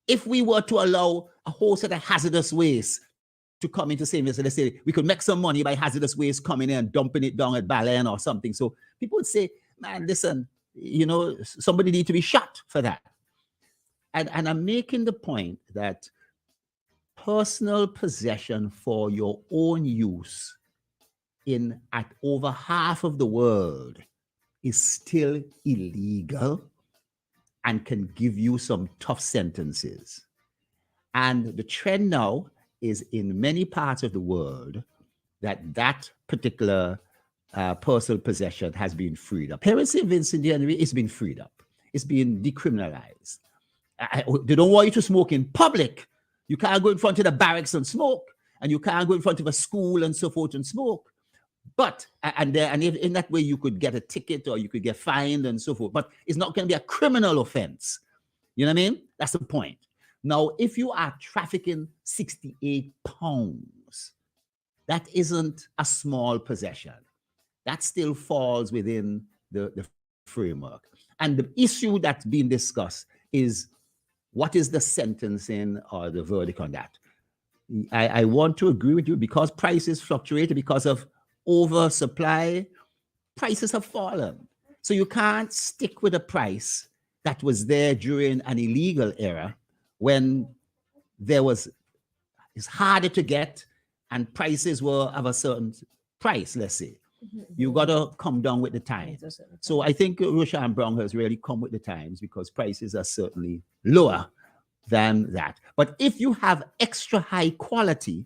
If we were to allow a whole set of hazardous waste to come into St. Vincent, let's say we could make some money by hazardous waste coming in and dumping it down at Baleine or something. So people would say, man, listen, somebody need to be shot for that. And I'm making the point that personal possession for your own use at over half of the world is still illegal and can give you some tough sentences. And the trend now is in many parts of the world that particular personal possession has been freed up. Here in St. Vincent, it's been freed up. It's been decriminalized. They don't want you to smoke in public. You can't go in front of the barracks and smoke, and you can't go in front of a school and so forth and smoke. But, and in that way, you could get a ticket or you could get fined and so forth. But it's not going to be a criminal offense. You know what I mean? That's the point. Now, if you are trafficking 68 pounds, that isn't a small possession. That still falls within the framework. And the issue that's being discussed is, what is the sentencing or the verdict on that? I want to agree with you, because prices fluctuated because of oversupply, prices have fallen. So you can't stick with a price that was there during an illegal era when it's harder to get and prices were of a certain price, let's say. You got to come down with the times. So I think Roshan Brown has really come with the times, because prices are certainly lower than that. But if you have extra high quality,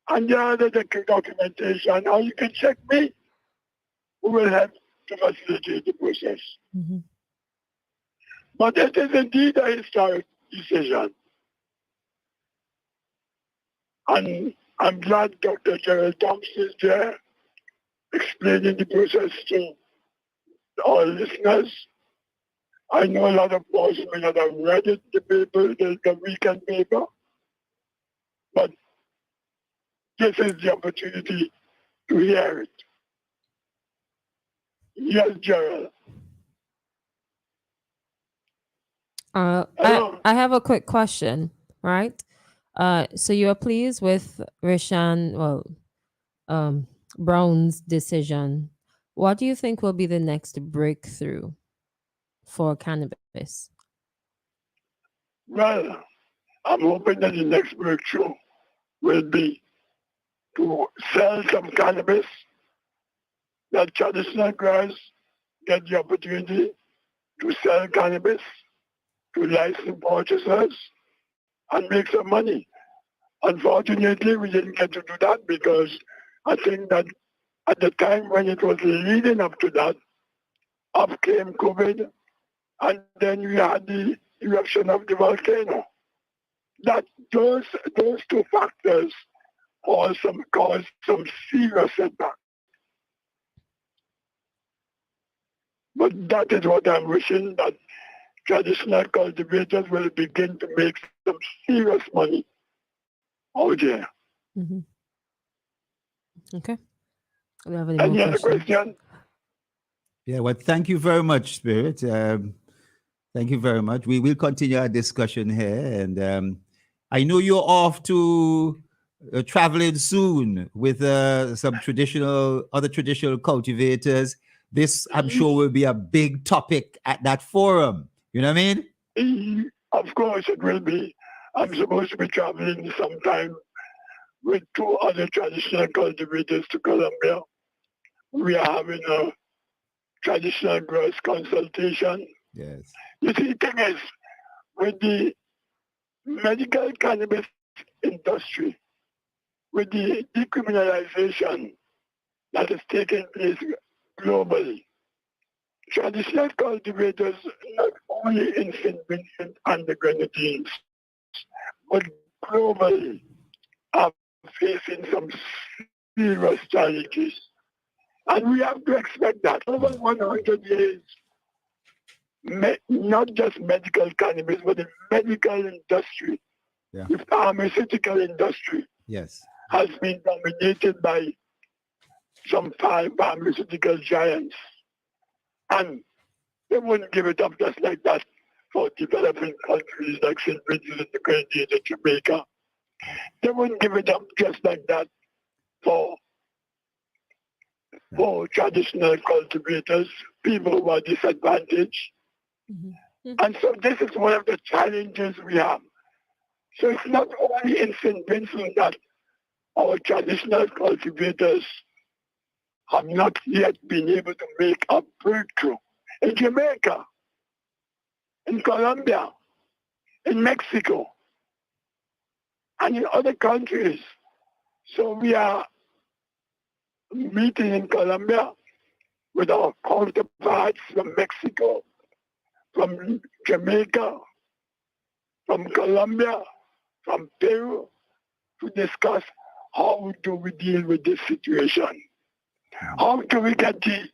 And the other documentation, or you can check me, who will help to facilitate the process. Mm-hmm. But it is indeed a historic decision. And I'm glad Dr. Jerrol Thompson is there explaining the process to all listeners. I know a lot of us may not have read it, the paper, the weekend paper, but this is the opportunity to hear it. Yes, Jerrol. I have a quick question, right? So you are pleased with Brown's decision. What do you think will be the next breakthrough for cannabis? Well, I'm hoping that the next breakthrough will be to sell some cannabis, that traditional growers get the opportunity to sell cannabis to licensed purchasers and make some money. Unfortunately, we didn't get to do that because I think that at the time when it was leading up to that, up came COVID, and then we had the eruption of the volcano. That those two factors caused some serious setback. But that is what I'm wishing, that traditional cultivators will begin to make some serious money out there. Mm-hmm. Okay. Do you have Any other question? Yeah, well, thank you very much, Spirit. Thank you very much. We will continue our discussion here. And I know you're off to traveling soon with some other traditional cultivators. This, I'm sure, will be a big topic at that forum. You know what I mean? Of course it will be. I'm supposed to be traveling sometime with two other traditional cultivators to Colombia. We are having a traditional growers consultation. Yes. You see, the thing is, with the medical cannabis industry, with the decriminalization that is taking place globally, traditional cultivators, not only in St. Vincent and the Grenadines, but globally, are facing some serious challenges. And we have to expect that over 100 years, not just medical cannabis, but the medical industry, the pharmaceutical industry, yes, has been dominated by some 5 pharmaceutical giants. And they wouldn't give it up just like that for developing countries like St. Vincent and the Grenadines and Jamaica. They wouldn't give it up just like that for traditional cultivators, people who are disadvantaged. Mm-hmm. And so this is one of the challenges we have. So it's not only in St. Vincent that our traditional cultivators have not yet been able to make a breakthrough. In Jamaica, in Colombia, in Mexico, and in other countries. So we are meeting in Colombia with our counterparts from Mexico, from Jamaica, from Colombia, from Peru, to discuss how do we deal with this situation. How do we get the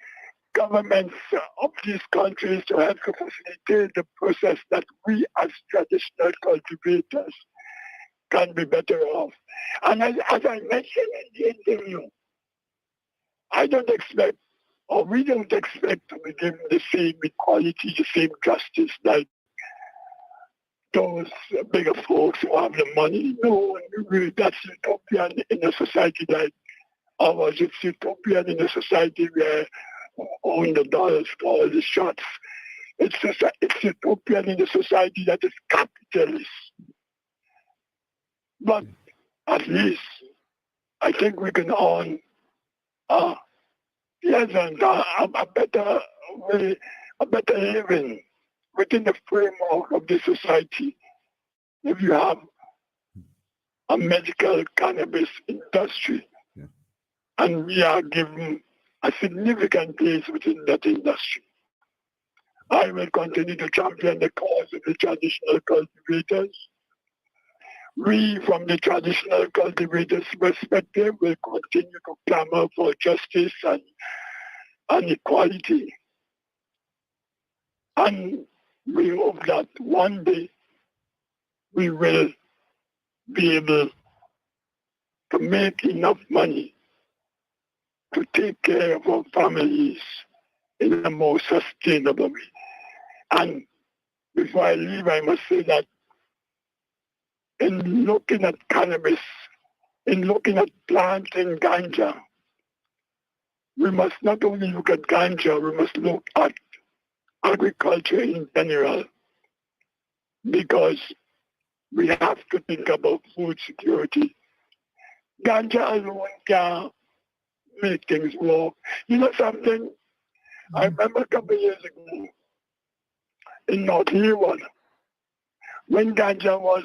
governments of these countries to help to facilitate the process that we as traditional cultivators can be better off. And as I mentioned in the interview, I don't expect, or we don't expect to be given the same equality, the same justice like those bigger folks who have the money. No, really, that's utopian in a society like ours. It's utopian in a society where we own the dollars for all the shots. It's utopian in a society that is capitalist. But at least I think we can earn a better way, a better living within the framework of the society. If you have a medical cannabis industry. Yeah. And we are given a significant place within that industry. I will continue to champion the cause of the traditional cultivators. We, from the traditional cultivators' perspective, will continue to clamor for justice and equality. And we hope that one day we will be able to make enough money to take care of our families in a more sustainable way. And before I leave, I must say that in looking at cannabis, in looking at planting ganja, we must not only look at ganja, we must look at agriculture in general, because we have to think about food security. Ganja alone can make things work. You know something? I remember a couple of years ago in North Leeward, when ganja was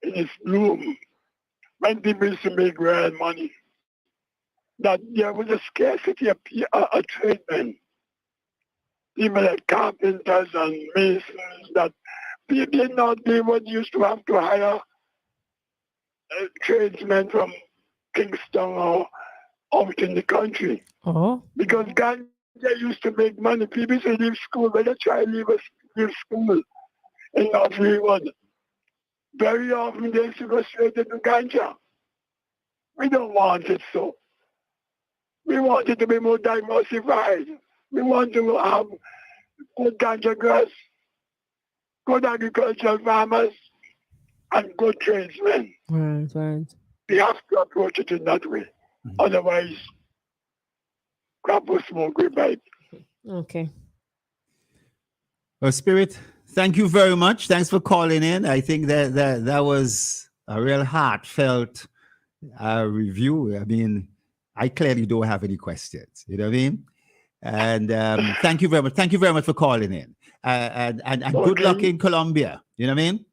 in its bloom, when people used to make real money, that there was a scarcity of tradesmen, even like carpenters and masons, that people in North Leeward used to have to hire tradesmen from Kingston or out in the country. Because ganja used to make money. People used to leave school, when they try to leave school in North Leeward, very often they used to go straight into ganja. We don't want it so. We want it to be more diversified. We want to have good ganja growers, good agricultural farmers, and good tradesmen. Right. We have to approach it in that way. Otherwise, crap will smoke we bite. Okay. Well, Spirit, thank you very much. Thanks for calling in. I think that was a real heartfelt review. I mean, I clearly don't have any questions. You know what I mean? And thank you very much. Thank you very much for calling in. And good luck in Colombia. You know what I mean?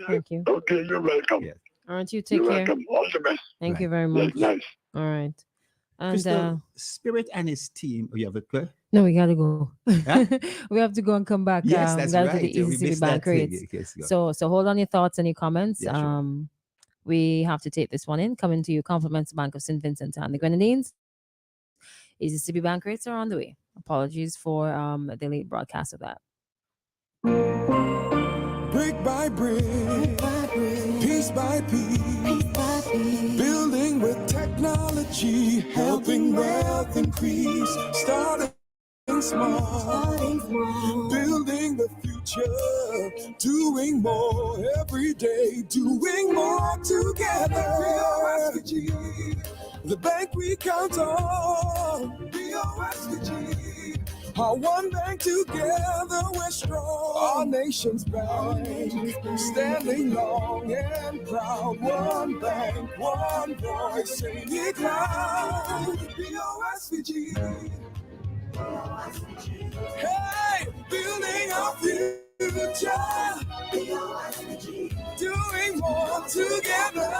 Thank you. Okay, you're welcome. Yes. All right, you take You're care. welcome. All the best. Thank you Right. very much. Nice. All right. And Christal, Spirit and his team. Oh, you have a clue? no, we gotta go. Huh? We have to go and come back. Yes, that's gotta right. do the We Easy City missed Bank that thing. rates. Yes, go. So hold on your thoughts and your comments. Yeah, sure. We have to take this one in. Coming to you, compliments Bank of St. Vincent and the Grenadines. Easy City Bank rates are on the way. Apologies for the late broadcast of that. Brick by brick, piece by piece, building with technology, helping wealth increase, starting small, building the future, doing more every day, doing more together. BOSVG, the bank we count on. BOSVG, our one bank together we're strong. Our nation's bank, standing long and proud. One bank, one voice, sing it loud. BOSVG. Hey, building our future. Doing more together.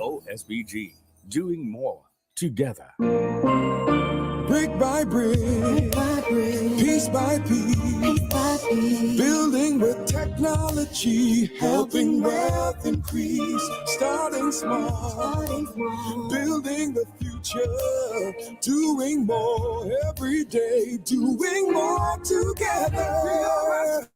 OSBG, doing more together. Brick by brick, piece by piece, building with technology, helping wealth increase, starting small, building the future, doing more every day, doing more together.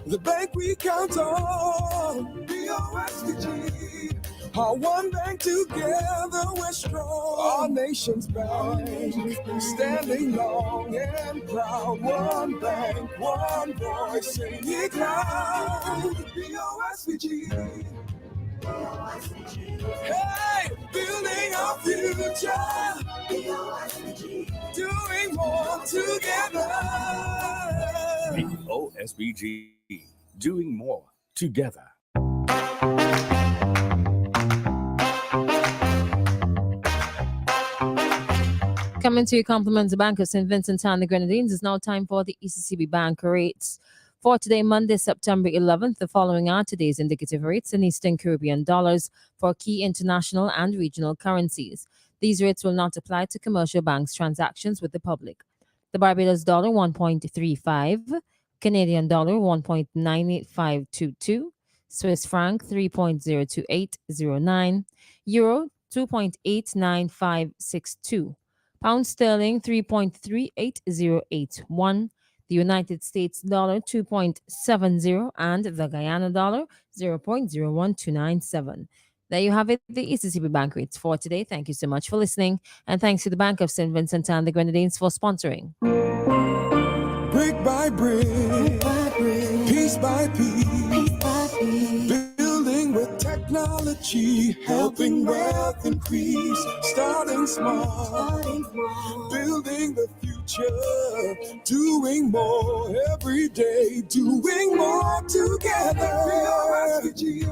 The bank we count on. BOSVG, our one bank together we're strong. Our nation's bank, standing long and proud. One bank, one voice, sing it loud. BOSVG. Hey, building our future. Doing more together. OSBG, doing more together. Coming to you, compliments the Bank of St. Vincent and the Grenadines. It's now time for the ECCB Bank rates For today, Monday, September 11th, the following are today's indicative rates in Eastern Caribbean dollars for key international and regional currencies. These rates will not apply to commercial banks' transactions with the public. The Barbados dollar 1.35, Canadian dollar 1.98522, Swiss franc 3.02809, euro 2.89562, pound sterling 3.38081, the United States dollar 2.70, and the Guyana dollar 0.01297. There you have it, the ECCB bank rates for today. Thank you so much for listening, and thanks to the Bank of St. Vincent and the Grenadines for sponsoring. Brick by brick, piece by piece, building with technology, helping wealth increase, starting small, building the future, doing more every day, doing more together. BOSVG,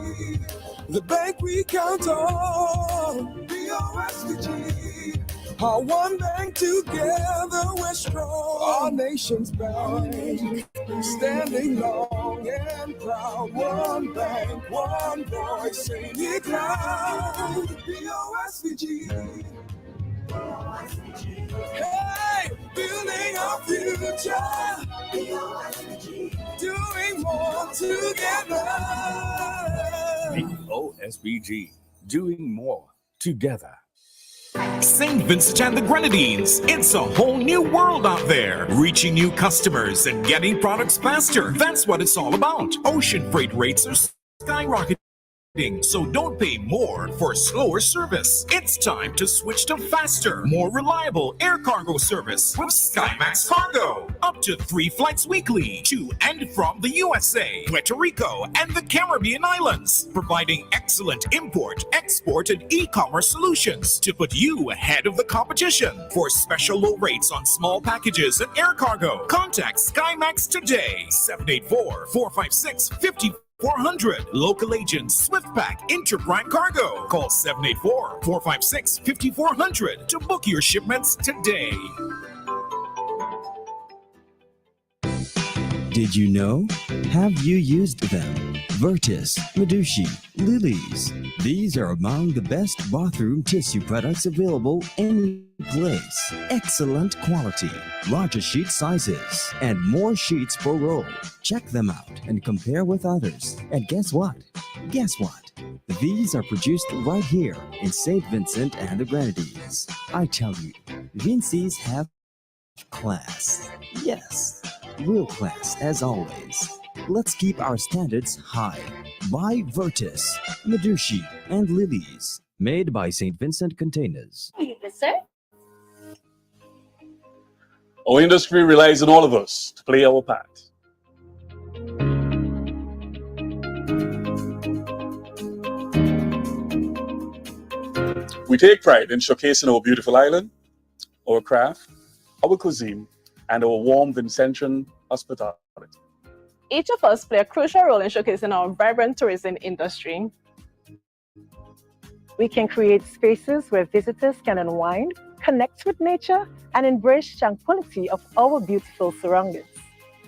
the bank we count on. BOSVG, our one bank together, we're strong. Our nation's bank, standing long and proud. One bank, one voice, sing it loud. BOSVG. Hey, building our future. BOSVG. Doing more together. OSBG, doing more together. St. Vincent and the Grenadines, it's a whole new world out there. Reaching new customers and getting products faster. That's what it's all about. Ocean freight rates are skyrocketing, so don't pay more for slower service. It's time to switch to faster, more reliable air cargo service with SkyMax Cargo. Up to 3 flights weekly to and from the USA, Puerto Rico, and the Caribbean islands, providing excellent import, export, and e-commerce solutions to put you ahead of the competition. For special low rates on small packages and air cargo, contact SkyMax today. 784-456-5400. Local agents SwiftPack Interprime Cargo. Call 784-456-5400 to book your shipments today. Did you know? Have you used them? Virtus, Medushi, Lily's. These are among the best bathroom tissue products available any place. Excellent quality, larger sheet sizes, and more sheets per roll. Check them out and compare with others. And guess what? Guess what? These are produced right here in St. Vincent and the Grenadines. I tell you, Vinci's have class. Yes, real class as always. Let's keep our standards high. Buy Virtus, Medushi, and Lily's. Made by St. Vincent Containers. Yes, sir. Our industry relies on all of us to play our part. We take pride in showcasing our beautiful island, our craft, our cuisine, and our warm Vincentian hospitality. Each of us play a crucial role in showcasing our vibrant tourism industry. We can create spaces where visitors can unwind, connect with nature, and embrace tranquility of our beautiful surroundings.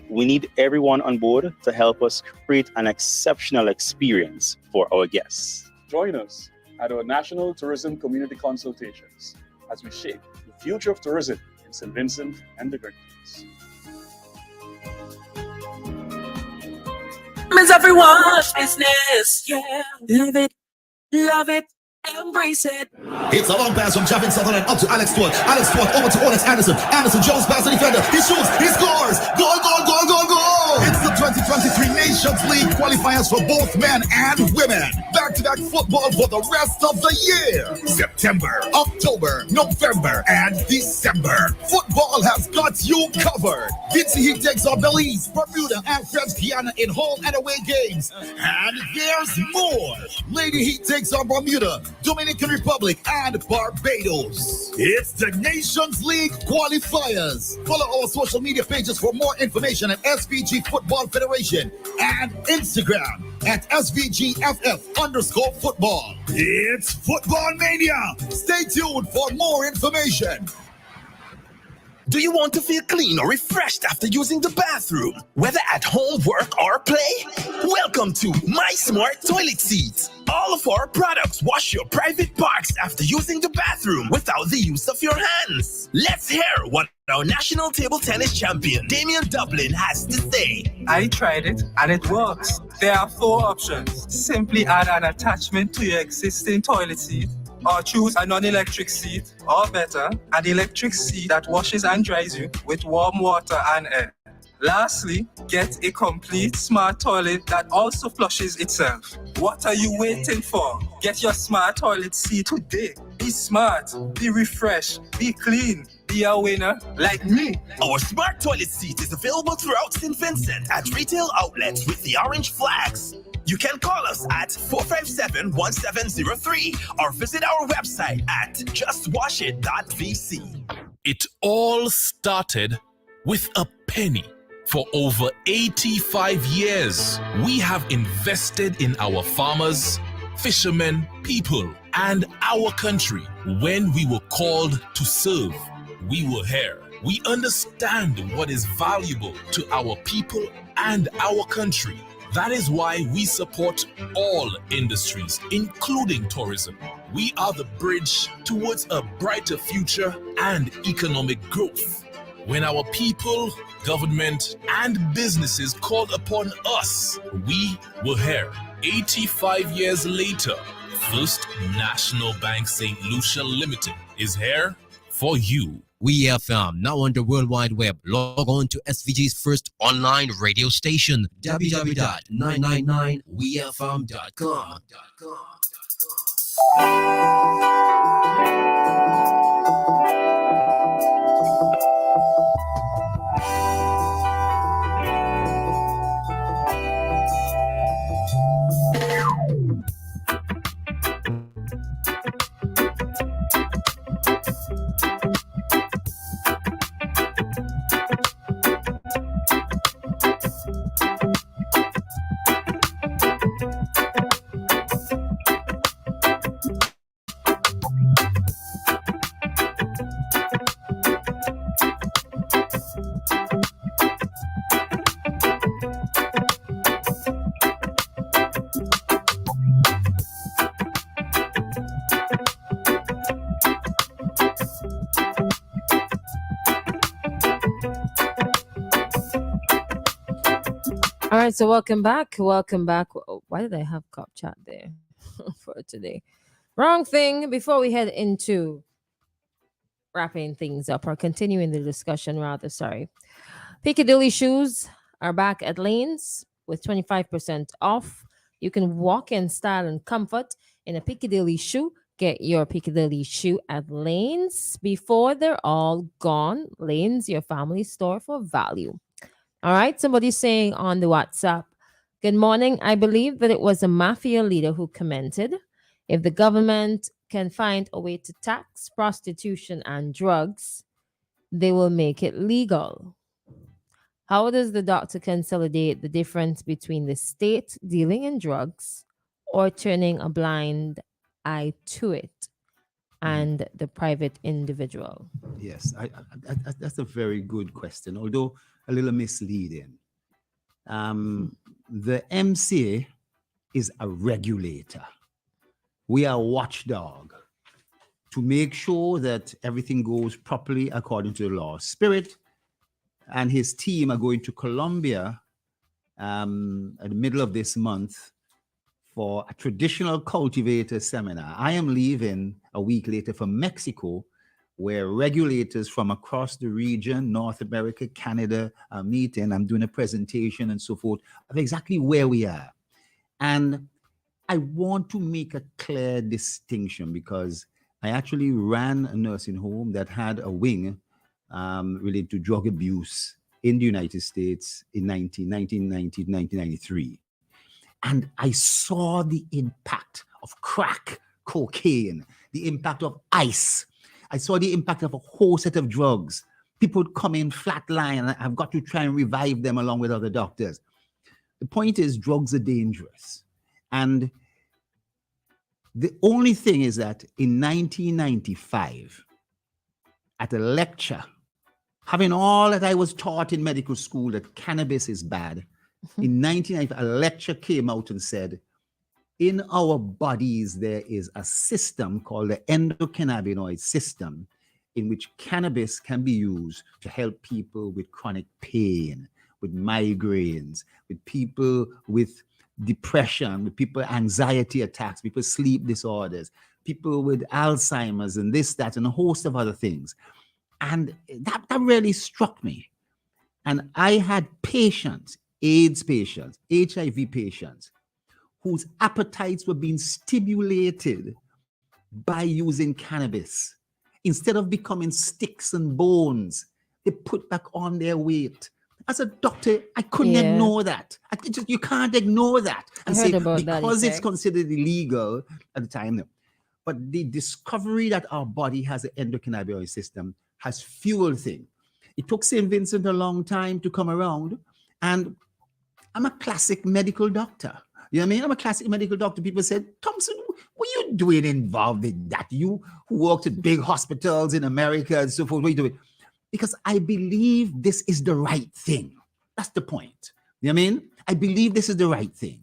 We need everyone on board to help us create an exceptional experience for our guests. Join us at our National Tourism Community Consultations as we shape the future of tourism in St. Vincent and the Grenadines. It's everyone's business, yeah. Live it, love it, embrace it. It's a long pass from Javin Sutherland up to Alex Stewart. Alex Stewart over to Onyx Anderson. Anderson Jones pass the defender. He shoots, he scores. Goal, goal, goal, goal, goal. It's the 2023 Nations League qualifiers for both men and women. Back-to-back football for the rest of the year. September, October, November, and December. Football has got you covered. Vinci Heat takes on Belize, Bermuda, and French Guiana in home and away games. And there's more. Lady Heat takes on Bermuda, Dominican Republic, and Barbados. It's the Nations League qualifiers. Follow our social media pages for more information at SVG Football Federation and Instagram at SVGFF_football. It's Football Mania. Stay tuned for more information. Do you want to feel clean or refreshed after using the bathroom? Whether at home, work, or play? Welcome to My Smart Toilet Seats. All of our products wash your private parts after using the bathroom without the use of your hands. Let's hear what our national table tennis champion, Damian Dublin, has to say. I tried it and it works. There are 4 options. Simply add an attachment to your existing toilet seat, or choose a non-electric seat, or better, an electric seat that washes and dries you with warm water and air. Lastly, get a complete smart toilet that also flushes itself. What are you waiting for? Get your smart toilet seat today. Be smart, be refreshed, be clean, be a winner like me. Our smart toilet seat is available throughout St. Vincent at retail outlets with the orange flags. You can call us at 457-1703 or visit our website at justwashit.vc. It all started with a penny. For over 85 years, we have invested in our farmers, fishermen, people, and our country. When we were called to serve, we were here. We understand what is valuable to our people and our country. That is why we support all industries, including tourism. We are the bridge towards a brighter future and economic growth. When our people, government, and businesses called upon us, we were here. 85 years later, First National Bank St. Lucia Limited is here for you. WEFM, now on the World Wide Web. Log on to SVG's first online radio station, www.999wefm.com. All right, so welcome back. Welcome back. Why did I have cop chat there for today? Wrong thing. Before we head into wrapping things up or continuing the discussion, rather, sorry. Piccadilly shoes are back at Lanes with 25% off. You can walk in style and comfort in a Piccadilly shoe. Get your Piccadilly shoe at Lanes before they're all gone. Lanes, your family store for value. All right, somebody's saying on the WhatsApp, good morning. I believe that it was a mafia leader who commented, if the government can find a way to tax prostitution and drugs, they will make it legal. How does the doctor consolidate the difference between the state dealing in drugs or turning a blind eye to it and the private individual? Yes, that's a very good question, although a little misleading. The MCA is a regulator. We are a watchdog to make sure that everything goes properly according to the law. Spirit and his team are going to Colombia at the middle of this month for a traditional cultivator seminar. I am leaving a week later for Mexico, where regulators from across the region, North America, Canada, are meeting. I'm doing a presentation and so forth of exactly where we are. And I want to make a clear distinction because I actually ran a nursing home that had a wing related to drug abuse in the United States in 1990, 1993. And I saw the impact of crack cocaine, the impact of ice. I saw the impact of a whole set of drugs. People would come in flatline, and I've got to try and revive them along with other doctors. The point is, drugs are dangerous. And the only thing is that in 1995, at a lecture Having all that I was taught in medical school that cannabis is bad, in 1990, a lecture came out and said, in our bodies, there is a system called the endocannabinoid system in which cannabis can be used to help people with chronic pain, with migraines, with people with depression, with people anxiety attacks, people sleep disorders, people with Alzheimer's and this, that, and a host of other things. And that really struck me. And I had patients, AIDS patients, HIV patients, whose appetites were being stimulated by using cannabis. Instead of becoming sticks and bones, they put back on their weight. As a doctor, I couldn't ignore that. You can't ignore that and say, because it's considered illegal at the time. But the discovery that our body has an endocannabinoid system has fueled things. It took St. Vincent a long time to come around, and I'm a classic medical doctor. You know what I mean? I'm a classic medical doctor. People said, Thompson, what are you doing involved in that? You who worked at big hospitals in America and so forth, what are you doing? Because I believe this is the right thing. That's the point. You know what I mean? I believe this is the right thing.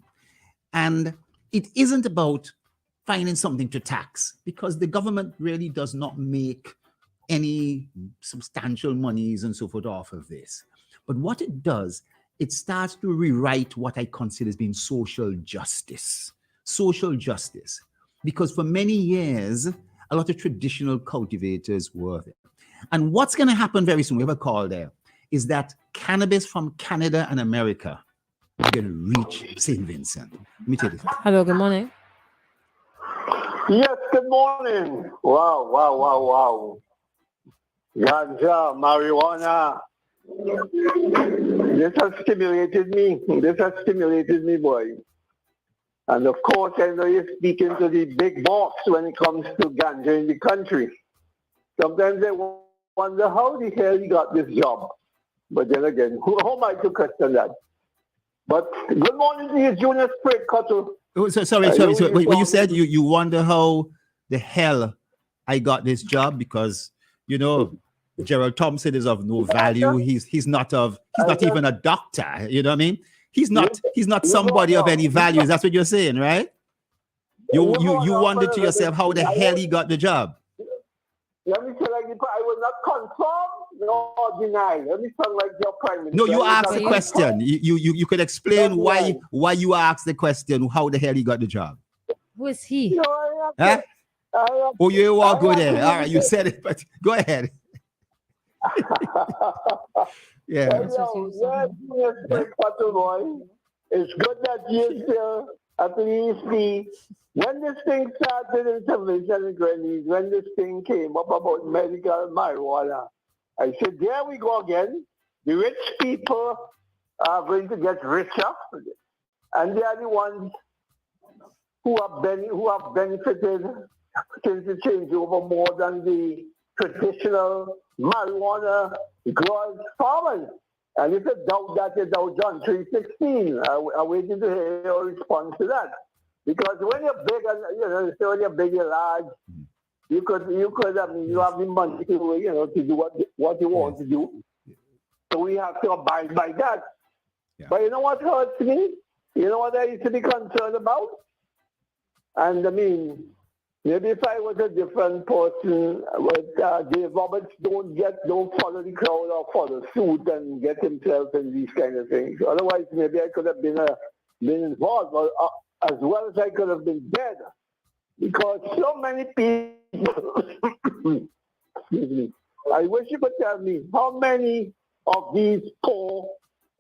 And it isn't about finding something to tax, because the government really does not make any substantial monies and so forth off of this. But what it does, it starts to rewrite what I consider as being social justice. Social justice. Because for many years, a lot of traditional cultivators were there. And what's going to happen very soon, we have a call there, is that cannabis from Canada and America are going to reach St. Vincent. Let me tell you. Hello, good morning. Yes, good morning. Wow. Ganja, marijuana. This has stimulated me, boy. And of course, I know you're speaking to the big boss when it comes to ganja in the country. Sometimes I wonder how the hell he got this job. But then again, who am I to question that? But good morning to you, Junior Spray Cuttle. Sorry. When you said you wonder how the hell I got this job, because, you know, Jerrol Thompson is of no value. He's not even a doctor. You know what I mean? He's not somebody of any value. That's what you're saying, right? You wonder to yourself how the hell he got the job. Let me tell you, I will not confirm nor deny. Let me sound like your prime minister. No, you asked the question. You could explain why you asked the question, how the hell he got the job. Who is he? Huh? Oh, you won't go there. All right, you said it, but go ahead. Yeah. It's good that you still at least when this thing started in St. Vincent and Grenadines, when this thing came up about medical marijuana, I said, there we go again. The rich people are going to get richer, and they are the ones who have benefited since the changeover more than the traditional marijuana growers farmers. And it's a doubt that is Dow John 316. I waited to hear your response to that. Because when you're big, and when you're big, you're large, you have the money to, to do what you want to do. So we have to abide by that. Yeah. But you know what hurts me? You know what I used to be concerned about? And I mean, maybe if I was a different person, but Dave Roberts don't follow the crowd or follow suit and get himself in these kind of things. Otherwise, maybe I could have been involved, or, as well as I could have been dead, because so many people. Excuse me. I wish you could tell me how many of these poor,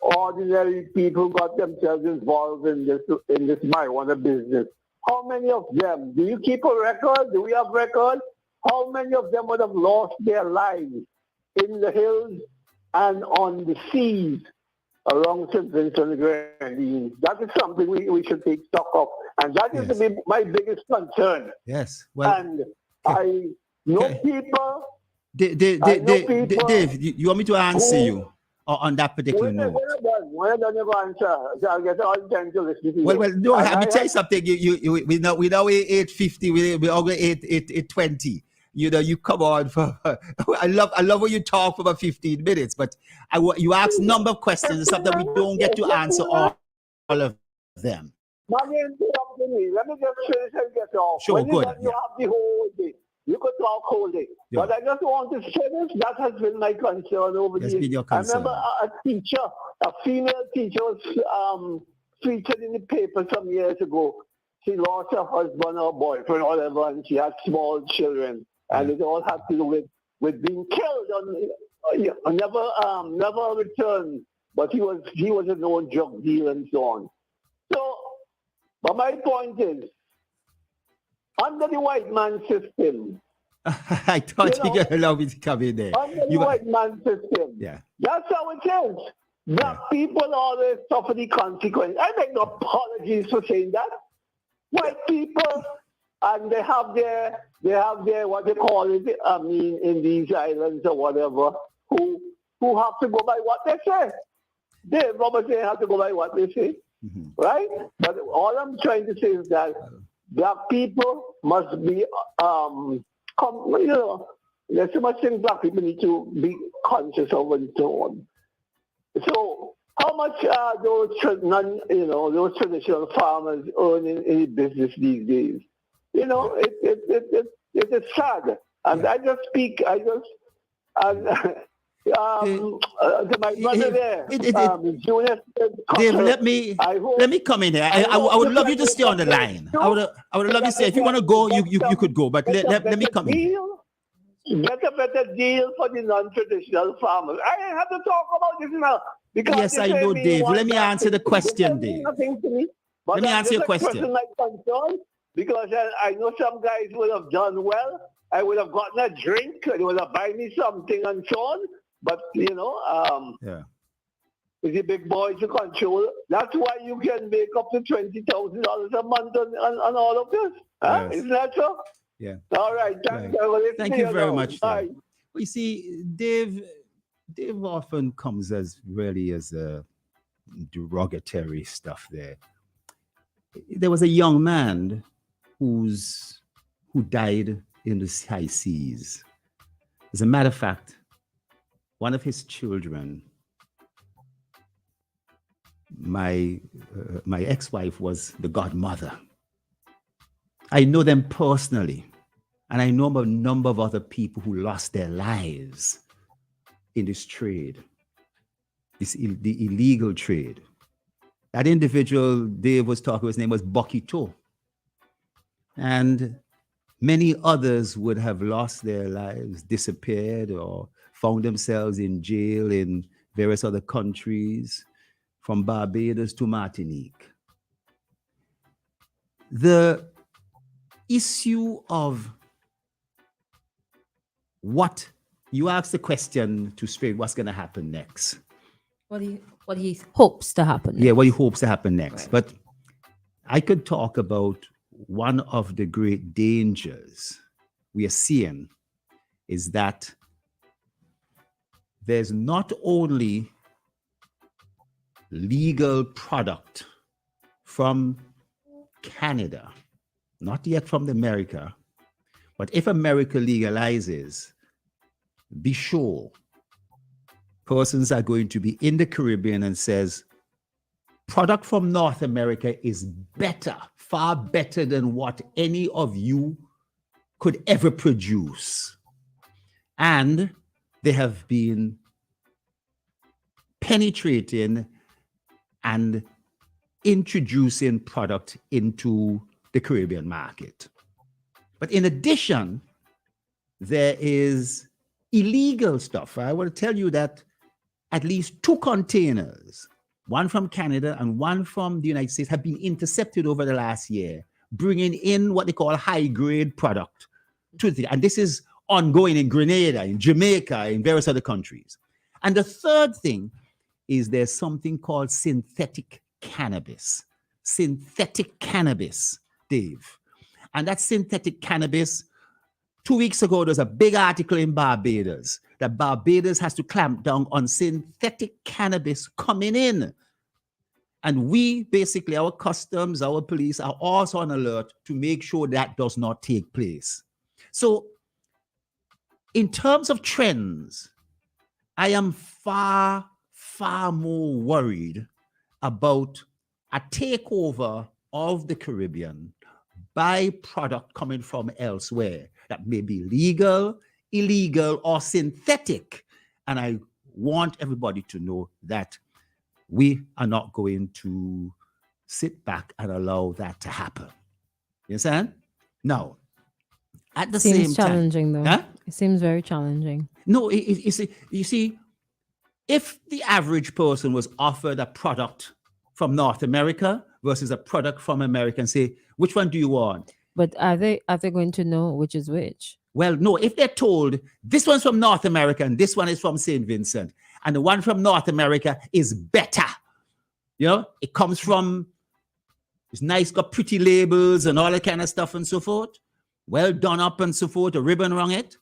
ordinary people got themselves involved in this marijuana business. How many of them? Do you keep a record? Do we have record? How many of them would have lost their lives in the hills and on the seas around St. Vincent and Grenadines? That is something we should take stock of. And that is my biggest concern. Yes. Well, and I know people. Dave, you want me to answer you on that particular note? When I'm done, you go answer. I'll get all the time to listen to you. Well, no, let me tell you something. We know 8:50, we all go 8:20. you come on for. I love when you talk for about 15 minutes, but you ask number of questions and stuff that we don't get to answer all of them. Mommy, interrupting me. Let me just finish and get off. Sure, when good. You have the whole day. You could talk whole day. Yeah. But I just want to say this. That has been my concern over the years. Been your concern. I remember a teacher, a female teacher, was featured in the paper some years ago. She lost her husband or boyfriend or whatever, and she had small children. And it all had to do with being killed and never returned. But he was a known drug dealer and so on. So, but my point is, under the white man system, I thought you were going to allow me to come in there. Under the white man system, that's how it is. Black people always suffer the consequence. I make no apologies for saying that. White people, and they have their what they call it, in these islands or whatever, who have to go by what they say. They Robert have to go by what they say. Right? But all I'm trying to say is that black people must be, there's so much things black people need to be conscious of and so on. So, how much are those traditional farmers earning in the business these days? It is sad. And to my brother there, Dave, let me come in here. I would love you to stay on the line. I would love you to say, if you want to go, you could go, but let me come in. Get a better deal for the non-traditional farmers. I have to talk about this now. Because yes, I know, Dave. Let me answer the question, Dave. Let me answer your question. Because I know some guys would have done well. I would have gotten a drink. They would have buy me something and so on. But, with the big boys to control, that's why you can make up to $20,000 a month on all of this. Yes. Isn't that so? Yeah. All right. Thanks. Thank you very much. Well, you see, Dave often comes as a derogatory stuff there. There was a young man who died in the high seas. As a matter of fact, one of his children, my ex-wife was the godmother. I know them personally, and I know a number of other people who lost their lives in this trade, the illegal trade. That individual Dave was talking, his name was Bokito. And many others would have lost their lives, disappeared, or found themselves in jail in various other countries, from Barbados to Martinique. The issue of what you asked the question to straight, what's going to happen next? What he hopes to happen next. Yeah, what he hopes to happen next. Right. But I could talk about one of the great dangers we are seeing is that there's not only legal product from Canada, not yet from America, but if America legalizes, be sure persons are going to be in the Caribbean and says, product from North America is better, far better than what any of you could ever produce. And they have been penetrating and introducing product into the Caribbean market. But in addition, there is illegal stuff. I want to tell you that at least 2 containers, one from Canada and one from the United States, have been intercepted over the last year, bringing in what they call high-grade product to the, and this is ongoing in Grenada, in Jamaica, in various other countries. And the third thing is there's something called synthetic cannabis. Synthetic cannabis, Dave. And that synthetic cannabis, 2 weeks ago, there was a big article in Barbados that Barbados has to clamp down on synthetic cannabis coming in. And we, basically, our customs, our police are also on alert to make sure that does not take place. So in terms of trends, I am far, far more worried about a takeover of the Caribbean by product coming from elsewhere that may be legal, illegal, or synthetic. And I want everybody to know that we are not going to sit back and allow that to happen. You understand? Now, at the Seems same time, challenging though. Huh? It seems very challenging. No, you see, if the average person was offered a product from North America versus a product from America and say, which one do you want? But are they going to know which is which? Well, no, if they're told this one's from North America and this one is from St. Vincent, and the one from North America is better, you know, it comes from, it's nice, got pretty labels and all that kind of stuff and so forth, well done up and so forth, a ribbon around it,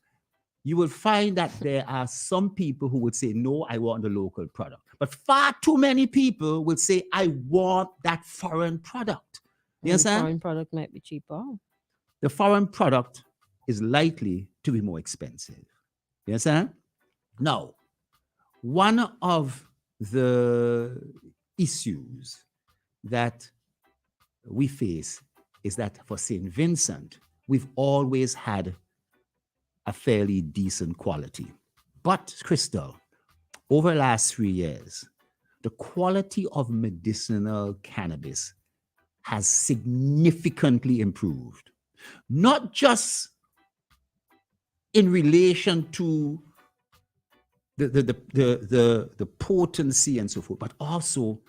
you will find that there are some people who would say, no, I want the local product. But far too many people will say, I want that foreign product. You understand? Foreign product might be cheaper. The foreign product is likely to be more expensive. You understand? Now, one of the issues that we face is that for St. Vincent, we've always had a fairly decent quality. But, Christal, over the last 3 years, the quality of medicinal cannabis has significantly improved. Not just in relation to the potency and so forth, but also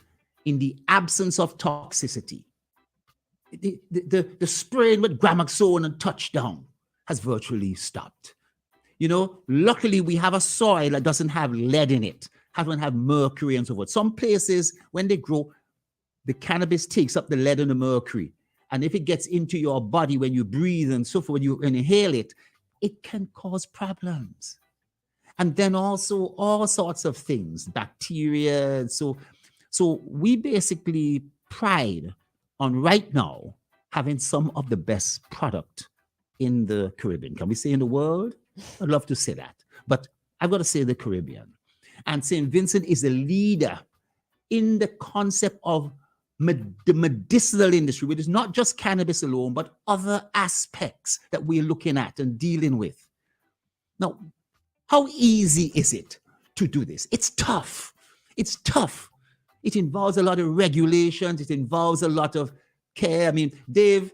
in the absence of toxicity. The spraying with Gramoxone and touchdown has virtually stopped. You know, luckily we have a soil that doesn't have lead in it, doesn't have mercury and so forth. Some places, when they grow, the cannabis takes up the lead and the mercury. And if it gets into your body when you breathe and so forth, when you inhale it, it can cause problems. And then also all sorts of things, bacteria. So we basically pride on right now having some of the best product in the Caribbean. Can we say in the world? I'd love to say that. But I've got to say the Caribbean. And St. Vincent is a leader in the concept of the medicinal industry, which is not just cannabis alone, but other aspects that we're looking at and dealing with. Now, how easy is it to do this? It's tough. It's tough. It involves a lot of regulations. It involves a lot of care. I mean, Dave,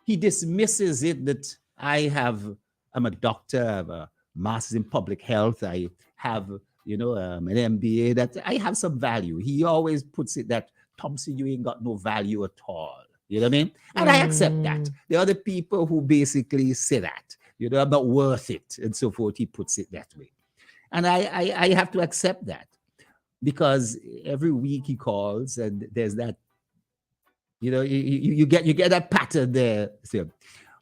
he dismisses it that I'm a doctor, I have a master's in public health. I have, an MBA, that I have some value. He always puts it that, Thompson, you ain't got no value at all. You know what I mean? And I accept that. There are other people who basically say that, I'm not worth it and so forth. He puts it that way. And I have to accept that because every week he calls and there's that, you get that pattern there. So,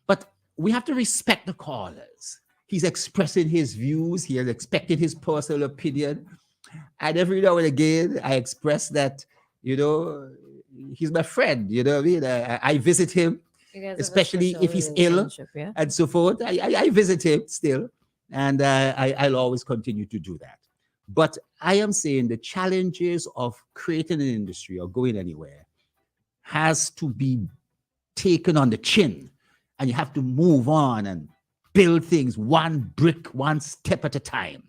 but we have to respect the callers. He's expressing his views. He has expected his personal opinion. And every now and again, I express that, he's my friend, you know what I mean? I visit him, especially if he's ill and so forth. I visit him still, and I'll always continue to do that. But I am saying the challenges of creating an industry or going anywhere has to be taken on the chin, and you have to move on and build things one brick, one step at a time.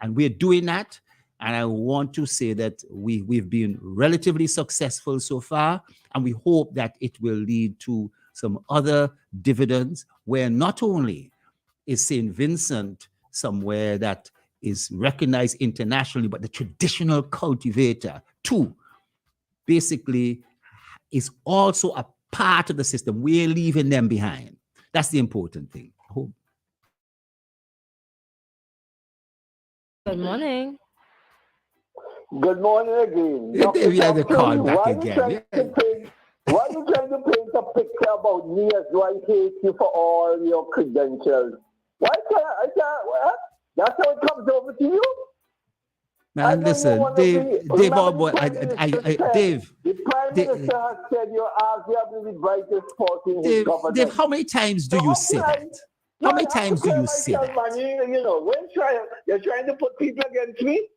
And we're doing that. And I want to say that we've been relatively successful so far, and we hope that it will lead to some other dividends where not only is St. Vincent somewhere that is recognized internationally, but the traditional cultivator too basically is also a part of the system. We're leaving them behind. That's the important thing. I hope. Good morning. Good morning again. Dave, you had to call back again. Why are you trying to paint a picture about me as though I hate you for all your credentials? Why can't I can't, what? That's how it comes over to you? Man, listen, Dave, Dave, oh boy, Dave. The Prime Minister has said you're arguably the brightest spot in his government. Dave, how many times do you say that? How many times do you say that? Man, you know, you're trying to put people against me.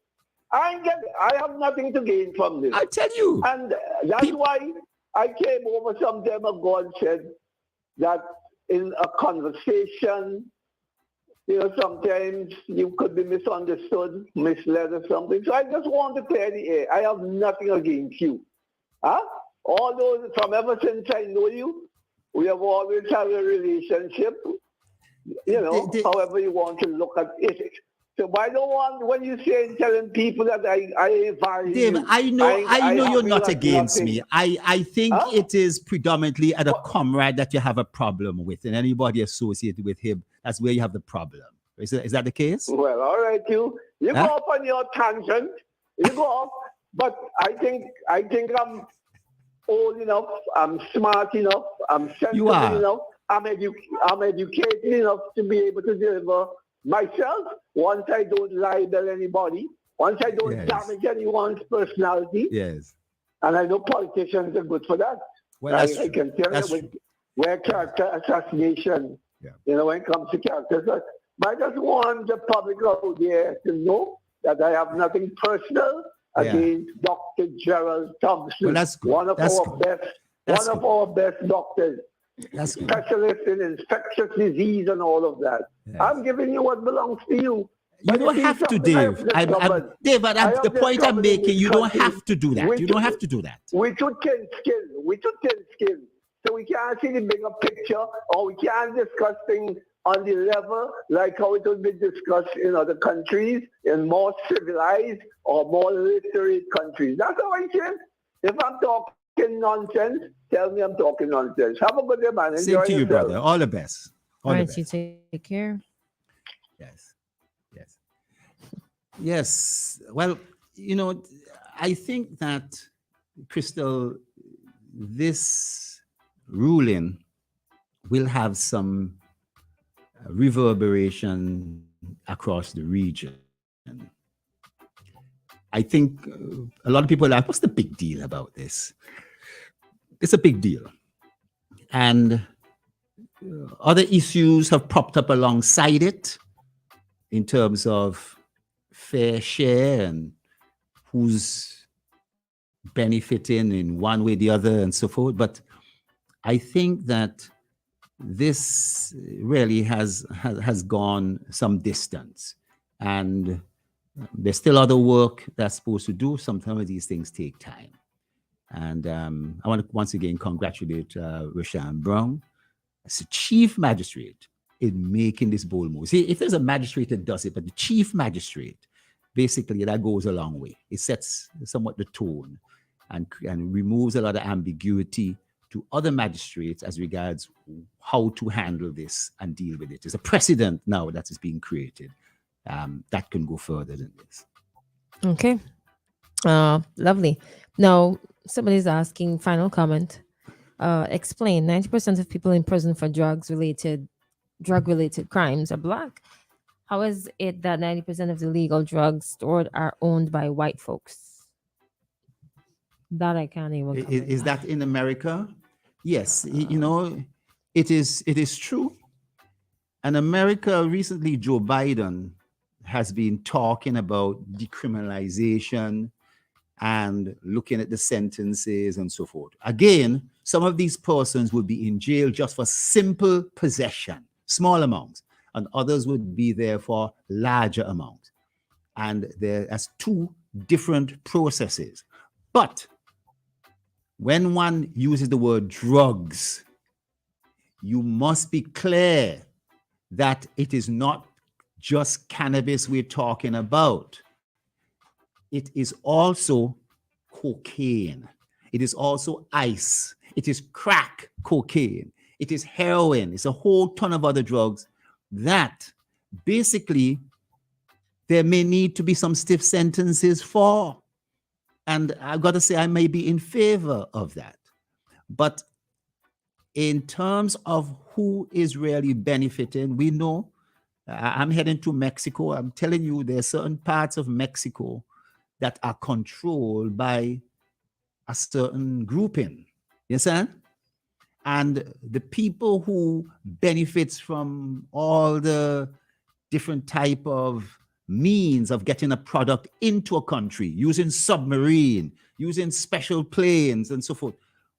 I have nothing to gain from this. I tell you. And that's why I came over some time ago and said that in a conversation, you know, sometimes you could be misunderstood, misled or something. So I just want to clear the air. I have nothing against you. Huh? Although from ever since I know you, we have always had a relationship. You know, however you want to look at it. So I don't want when you say telling people that I value Dave, you. I know you're feel not like against nothing. me. I think it is predominantly at a comrade that you have a problem with, and anybody associated with him, that's where you have the problem. Is that the case? Well, all right, you go off on your tangent. You go off, but I think I'm old enough. I'm smart enough. I'm sensible enough. I'm educated enough to be able to deliver myself once I don't libel anybody, once I don't damage anyone's personality. Yes. And I know politicians are good for that. Well, I can tell you where character assassination, you know, when it comes to character assassination. But I just want the public out there to know that I have nothing personal against Dr. Jerrol Thompson, Well, that's good. one of our best doctors. That's specialist in infectious disease and all of that. Yes. I'm giving you what belongs to you. You don't have to, Dave. Dave, the point I'm making, you don't have to do that. You don't have to do that. We should thin skin. So we can't see the bigger picture, or we can't discuss things on the level like how it would be discussed in other countries, in more civilized or more literate countries. That's how I feel. If I'm talking nonsense, tell me I'm talking nonsense. Have a good day, man. Same to you, brother. All the best. All right, you take care. Yes. Well, you know, I think that, Christal, this ruling will have some reverberation across the region. I think a lot of people are like, what's the big deal about this? It's a big deal. And other issues have popped up alongside it in terms of fair share and who's benefiting in one way or the other and so forth. But I think that this really has gone some distance, and there's still other work that's supposed to do. Sometimes these things take time. And I want to once again congratulate Rashan Brown as the chief magistrate in making this bold move. See, if there's a magistrate that does it, but the chief magistrate, basically that goes a long way. It sets somewhat the tone and removes a lot of ambiguity to other magistrates as regards how to handle this and deal with it. There's a precedent now that is being created that can go further than this. Okay. Lovely. Now, somebody's asking, final comment. Explain, 90% of people in prison for drug-related crimes are Black. How is it that 90% of the legal drugs stored are owned by white folks? That I can't even comment. Is that in America? Yes. You know, it is true. And America, recently, Joe Biden has been talking about decriminalization and looking at the sentences and so forth. Again, some of these persons would be in jail just for simple possession, small amounts, and others would be there for larger amounts. And there are two different processes. But when one uses the word drugs, you must be clear that it is not just cannabis we're talking about. It is also cocaine. It is also ice. It is crack cocaine. It is heroin. It's a whole ton of other drugs that basically there may need to be some stiff sentences for. And I've got to say, I may be in favor of that. But in terms of who is really benefiting, we know, I'm heading to Mexico. I'm telling you, there are certain parts of Mexico that are controlled by a certain grouping. You understand? And the people who benefits from all the different type of means of getting a product into a country, using submarine, using special planes and so forth.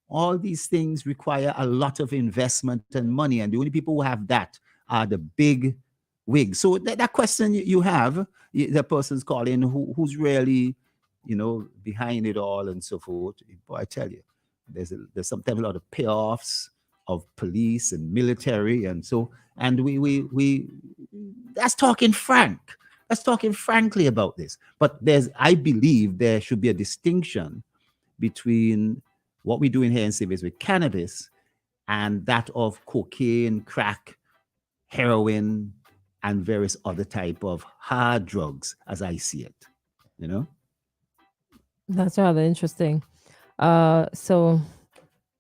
All these things require a lot of investment and money, and the only people who have that are the big wigs. So that question you have, the person's calling, who's really, behind it all and so forth. Boy, I tell you, there's sometimes a lot of payoffs of police and military, and we that's talking frank. That's talking frankly about this. But I believe there should be a distinction between what we're doing here in cities with cannabis and that of cocaine, crack, heroin, and various other type of hard drugs, as I see it. That's rather interesting. So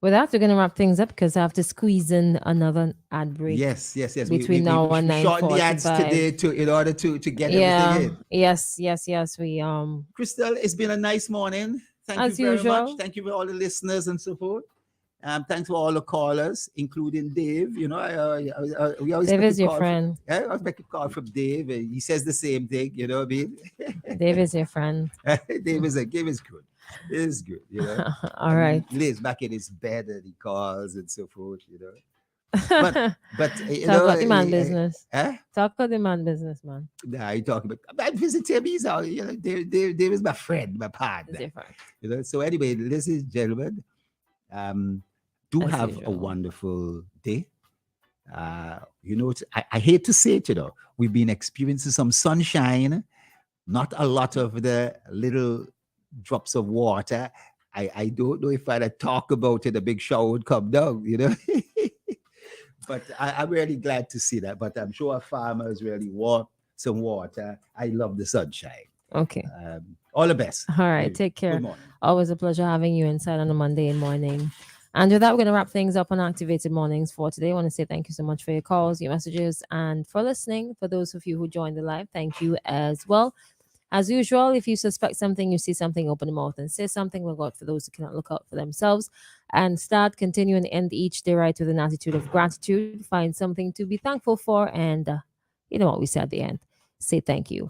with that, we're going to wrap things up because I have to squeeze in another ad break. Yes. Between now and we shorten the ads 9:45 today in order to get everything in. Yes. We Christal, it's been a nice morning. Thank As you very usual. much. Thank you for all the listeners and so forth. Thanks for all the callers, including Dave. We always Dave make is a your call friend. I always make a call from Dave. And he says the same thing. You know what I mean? Dave is your friend. Dave is good. It is good. All And right. He lays back in his bed and he calls and so forth. But Talk about the man business. Talk about the man business, man. Nah, you talking about. I'm visiting him. He's out. Dave is my friend, my partner. Different. So anyway, ladies and gentlemen, do As have a usual. wonderful day. I hate to say it, we've been experiencing some sunshine, not a lot of the little drops of water. I don't know if I'd talk about it, a big shower would come down, But I'm really glad to see that. But I'm sure our farmers really want some water. I love the sunshine. Okay. All the best. All right. Take care. Good morning. Always a pleasure having you inside on a Monday morning. And with that, we're going to wrap things up on Activated Mornings for today. I want to say thank you so much for your calls, your messages, and for listening. For those of you who joined the live, thank you as well. As usual, if you suspect something, you see something, open your mouth and say something. Look out for those who cannot look out for themselves. And continue, and end each day right with an attitude of gratitude. Find something to be thankful for. And you know what we say at the end. Say thank you.